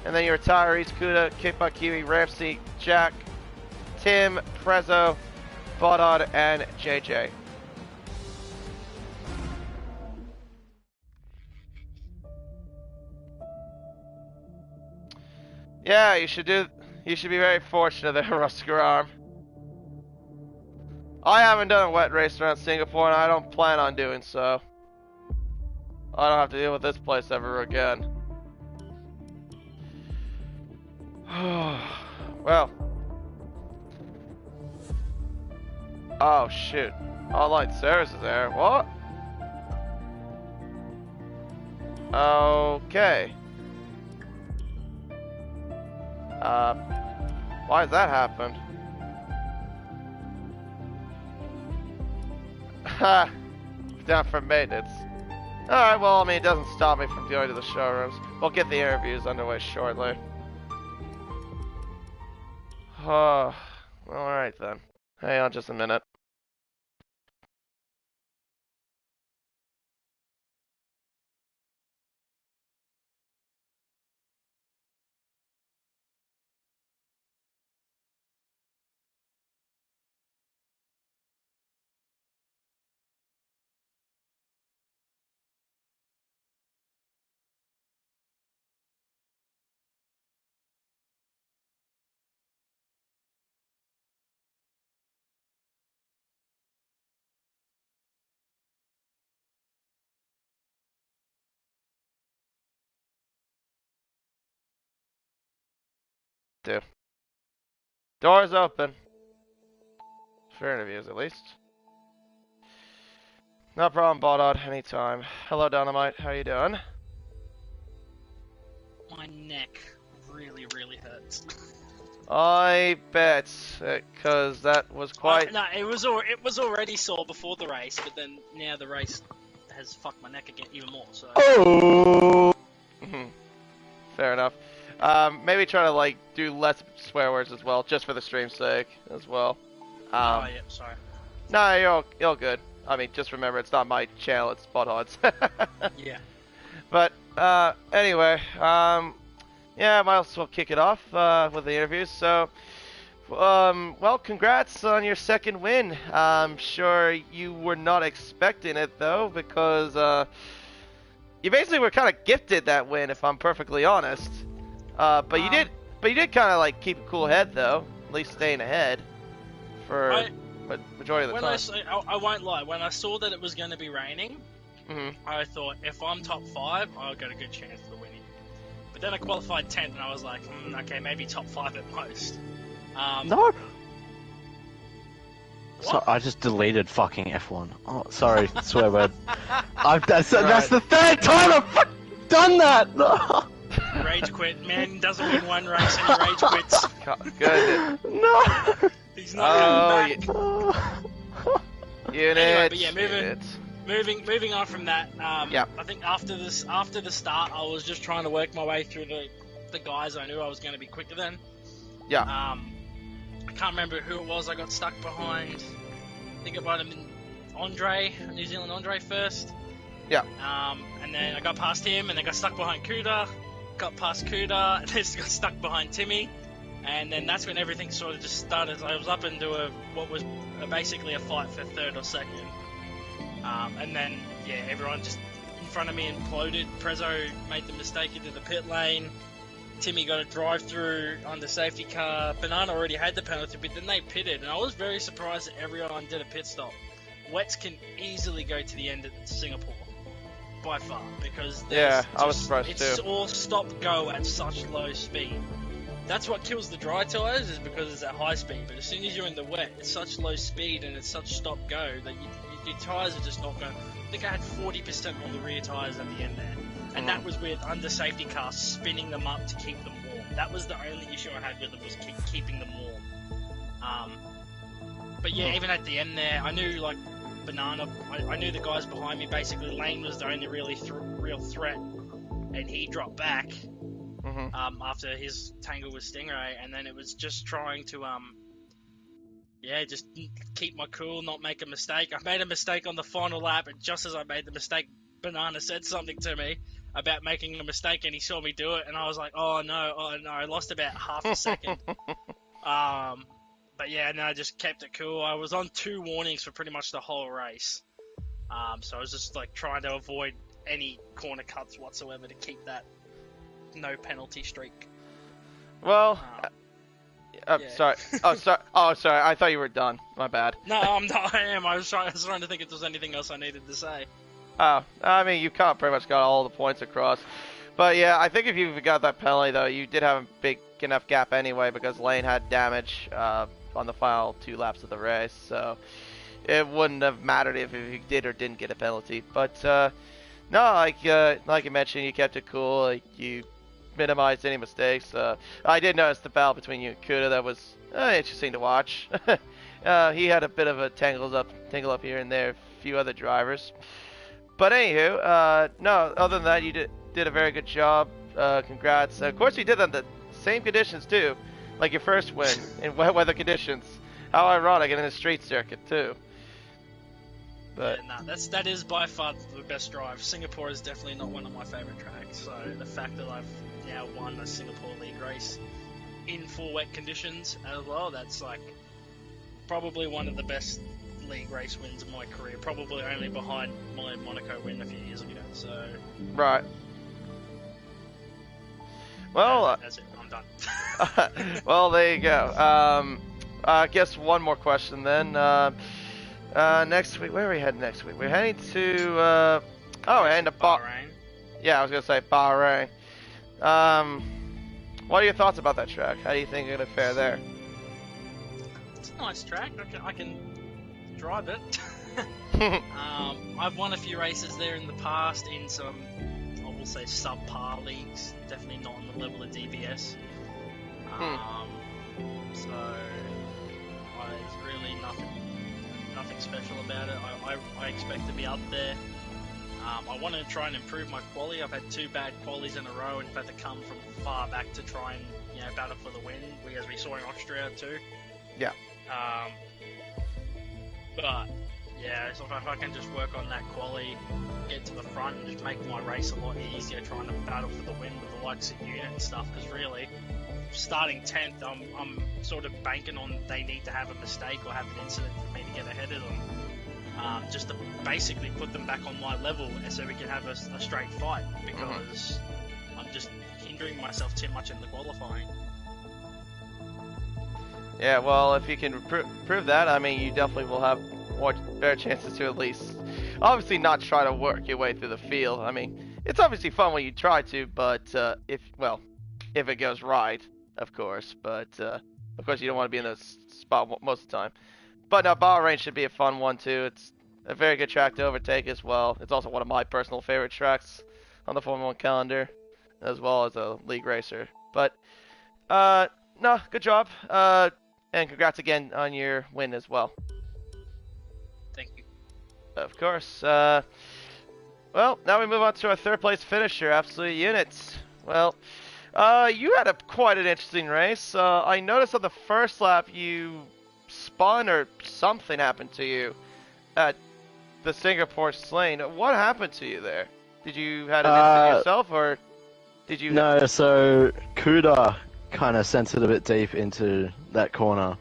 and then your retirees, Kuda, Kickbutt Kiwi, Ramsey, Jack, Tim, Prezzo, Bodod, and JJ. Yeah, you should be very fortunate there, Rusker Arm. I haven't done a wet race around Singapore, and I don't plan on doing so. I don't have to deal with this place ever again. Well. Oh, shoot. Online service is there. What? Okay. Why has that happened? Ha! Down for maintenance. Alright, well, I mean, it doesn't stop me from going to the showrooms. We'll get the interviews underway shortly. Alright then. Hang on just a minute. Doors open. For interviews, at least. No problem, Bodod. Anytime. Hello, Dynamite. How you doing? My neck really, really hurts. I bet, because that was quite... No, it was already sore before the race, but then now the race has fucked my neck again even more, so... Oh! Fair enough. Maybe try to, like, do less swear words as well, just for the stream's sake, as well. Oh, yeah, sorry. No, you're good. I mean, just remember, it's not my channel, it's Bodod's. Yeah. But, anyway, yeah, might as well kick it off, with the interviews, so... well, congrats on your second win. I'm sure you were not expecting it, though, because, you basically were kind of gifted that win, if I'm perfectly honest. But you did kind of, like, keep a cool head, though. At least staying ahead for majority of the time. I won't lie, when I saw that it was going to be raining, I thought, if I'm top 5, I'll get a good chance of winning. But then I qualified 10th, and I was like, okay, maybe top 5 at most. No! What? So I just deleted fucking F1. Oh, sorry, swear word. That's the 3rd time I've done that! No! Rage quit. Man doesn't win one race and he rage quits. Good. No! He's not coming back. Unit. Anyway, but yeah, moving on from that. Yeah. I think after the start, I was just trying to work my way through the guys I knew I was going to be quicker than. Yeah. I can't remember who it was I got stuck behind. I think it might have been Andre, New Zealand Andre first. Yeah. And then I got past him, and then got stuck behind Kuda. got past Kuda, and just got stuck behind Timmy, and then that's when everything sort of just started. I was up into what was basically a fight for third or second, and then everyone just in front of me imploded. Prezzo made the mistake into the pit lane. Timmy got a drive-through on the safety car. Banana already had the penalty, but then they pitted, and I was very surprised that everyone did a pit stop. Wets can easily go to the end of Singapore, by far, because I was surprised it's too. all stop-go at such low speed. That's what kills the dry tyres, is because it's at high speed, but as soon as you're in the wet, it's such low speed and it's such stop-go that your tyres are just not going. I think I had 40% on the rear tyres at the end there. And that was with under safety cars spinning them up to keep them warm. That was the only issue I had with them, was keeping them warm. But even at the end there, I knew like Banana, I knew the guys behind me. Basically, Lane was the only really real threat, and he dropped back after his tangle with Stingray, and then it was just trying to just keep my cool, not make a mistake. I made a mistake on the final lap, and just as I made the mistake, Banana said something to me about making a mistake, and he saw me do it, and I was like, oh no, I lost about half a second. But I just kept it cool. I was on 2 warnings for pretty much the whole race. So I was just like trying to avoid any corner cuts whatsoever to keep that no penalty streak. Well, sorry. Sorry. I thought you were done. My bad. No, I'm not. I am. I was trying to think if there was anything else I needed to say. Oh, I mean, you pretty much got all the points across. But I think if you got that penalty, though, you did have a big enough gap anyway, because Lane had damage on the final 2 laps of the race. So it wouldn't have mattered if you did or didn't get a penalty. But no, like you mentioned, you kept it cool. Like, you minimized any mistakes. I did notice the battle between you and Kuda. That was interesting to watch. He had a bit of a tangle up here and there, a few other drivers. But anywho, no, other than that, you did a very good job. Congrats. Of course, you did that in the same conditions too, like your first win in wet weather conditions. How ironic, and in a street circuit too. But that is by far the best drive. Singapore is definitely not one of my favorite tracks. So the fact that I've now won a Singapore League race in full wet conditions as well, that's like probably one of the best league race wins of my career, probably only behind my Monaco win a few years ago. So right. Well, that's it. I'm done. Well, there you go. I guess one more question then. Next week, where are we heading next week? We're heading to we're heading to Bahrain. Yeah, I was gonna say Bahrain. What are your thoughts about that track? How do you think you're gonna fare there? It's a nice track. I can drive it. I've won a few races there in the past in some, I will say, subpar leagues. Definitely not on the level of DBS. So it's really nothing special about it. I expect to be up there. I want to try and improve my quali. I've had 2 bad qualies in a row and had to come from far back to try and battle for the win, as we saw in Austria too. Yeah. But so if I can just work on that quali, get to the front, and just make my race a lot easier, trying to battle for the win with the likes of unit and stuff. Because really, starting 10th, I'm sort of banking on they need to have a mistake or have an incident for me to get ahead of them, just to basically put them back on my level, and so we can have a straight fight. Because I'm just hindering myself too much in the qualifying. Yeah, well, if you can prove that, I mean, you definitely will have better chances to at least, obviously, not try to work your way through the field. I mean, it's obviously fun when you try to, but if it goes right, of course. But of course, you don't want to be in this spot most of the time. But Bahrain should be a fun one too. It's a very good track to overtake as well. It's also one of my personal favorite tracks on the Formula 1 calendar, as well as a league racer. But no, good job. And congrats again on your win as well. Thank you. Of course. Well, now we move on to our 3rd place finisher, Absolute Units. Well, you had quite an interesting race. I noticed on the first lap you spun or something happened to you at the Singapore Lane. What happened to you there? Did you have an incident yourself, or? Did you? No, so Kuda kind of sent it a bit deep into that corner,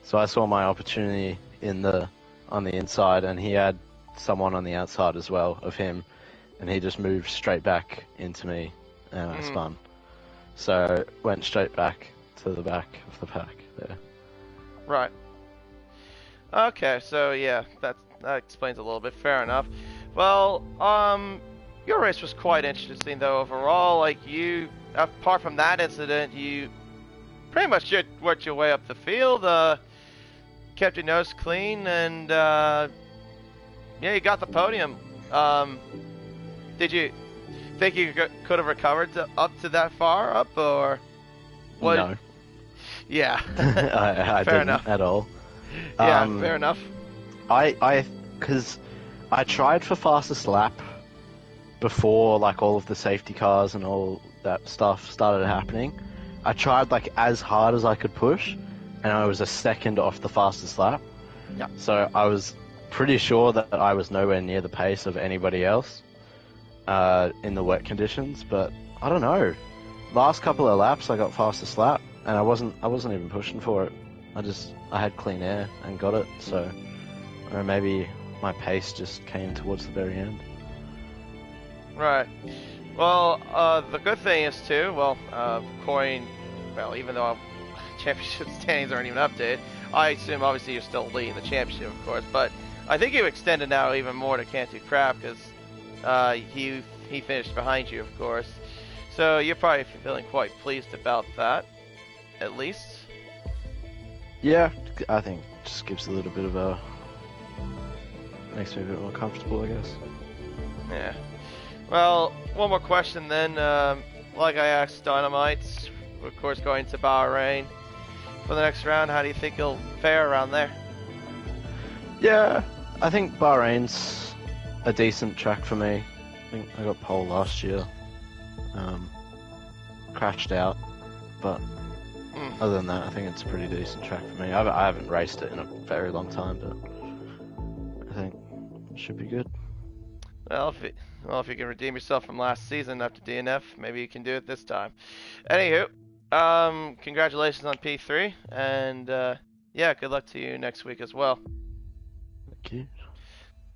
so I saw my opportunity on the inside, and he had someone on the outside as well of him, and he just moved straight back into me, and I spun. So went straight back to the back of the pack there. Right. Okay, so yeah, that explains a little bit. Fair enough. Well, your race was quite interesting though overall. Like you, apart from that incident, you pretty much just worked your way up the field, kept your nose clean, and yeah, you got the podium. Did you think you could have recovered up to that far up, or what? No. Yeah. I Fair didn't enough. at all. Yeah, fair enough. Because I tried for fastest lap before like all of the safety cars and all that stuff started happening. I tried like as hard as I could push, and I was a second off the fastest lap. Yeah. So I was pretty sure that I was nowhere near the pace of anybody else in the wet conditions, but I don't know. Last couple of laps I got fastest lap, and I wasn't even pushing for it. I had clean air and got it, so or maybe my pace just came towards the very end. Right. Well, the good thing is too, even though championship standings aren't even updated, I assume obviously you're still leading the championship, of course, but I think you extended now even more to Cantu Craft because he finished behind you, of course. So you're probably feeling quite pleased about that, at least. Yeah, I think it just gives a little bit of makes me a bit more comfortable, I guess. Yeah. Well, one more question then. Like I asked Dynamite, we're of course going to Bahrain for the next round. How do you think he'll fare around there? Yeah, I think Bahrain's a decent track for me. I think I got pole last year. Crashed out, but other than that, I think it's a pretty decent track for me. I haven't raced it in a very long time, but I think it should be good. Well, if you can redeem yourself from last season after DNF, maybe you can do it this time. Anywho, congratulations on P3, and yeah, good luck to you next week as well. Thank you.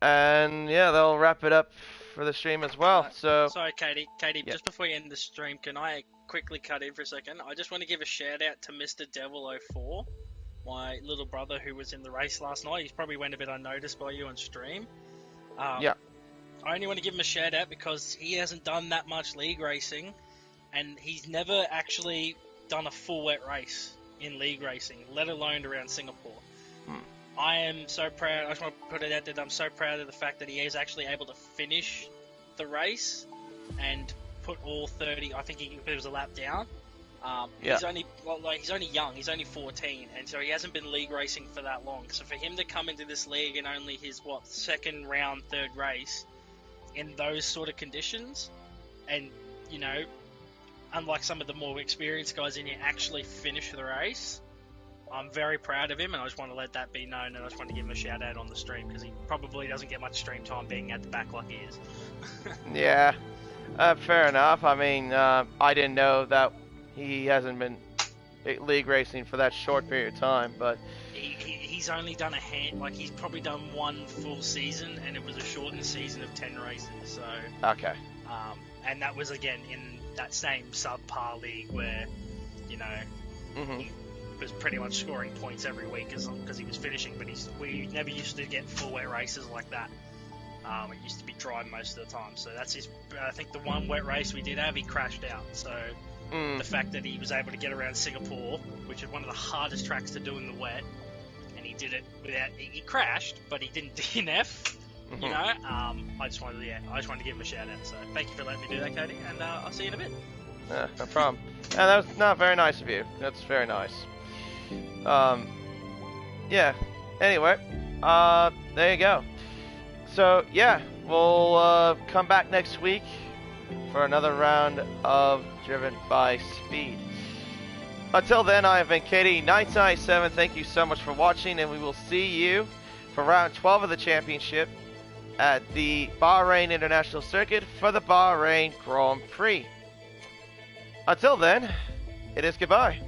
And yeah, they'll wrap it up for the stream as well. So sorry, Katie, yeah. just before you end the stream, can I quickly cut in for a second? I just want to give a shout out to Mr. Devil04, my little brother who was in the race last night. He's probably went a bit unnoticed by you on stream. Yeah. I only want to give him a shout out because he hasn't done that much league racing, and he's never actually done a full wet race in league racing, let alone around Singapore. I am so proud. I just want to put it out there that I'm so proud of the fact that he is actually able to finish the race and put all 30. I think it was a lap down. Yeah. He's only young. He's only 14, and so he hasn't been league racing for that long. So for him to come into this league in only his second round, third race in those sort of conditions, and unlike some of the more experienced guys in here, actually finish the race. I'm very proud of him, and I just want to let that be known, and I just want to give him a shout out on the stream because he probably doesn't get much stream time being at the back like he is. Yeah, fair enough. I mean, I didn't know that he hasn't been league racing for that short period of time, but he's only done he's probably done one full season, and it was a shortened season of 10 races. So okay. And that was again in that same subpar league where he was pretty much scoring points every week because he was finishing, but we never used to get full wet races like that. It used to be dry most of the time. So that's I think the one wet race we did have, he crashed out. So the fact that he was able to get around Singapore, which is one of the hardest tracks to do in the wet, and he did it without, he crashed, but he didn't DNF. I just wanted to give him a shout out. So thank you for letting me do that, Katie, and I'll see you in a bit. No problem. And that was not very nice of you. That's very nice. Yeah. Anyway, there you go. So yeah, we'll come back next week for another round of Driven by Speed. Until then, I have been Katie997. Thank you so much for watching, and we will see you for round 12 of the championship at the Bahrain International Circuit for the Bahrain Grand Prix. Until then, it is goodbye.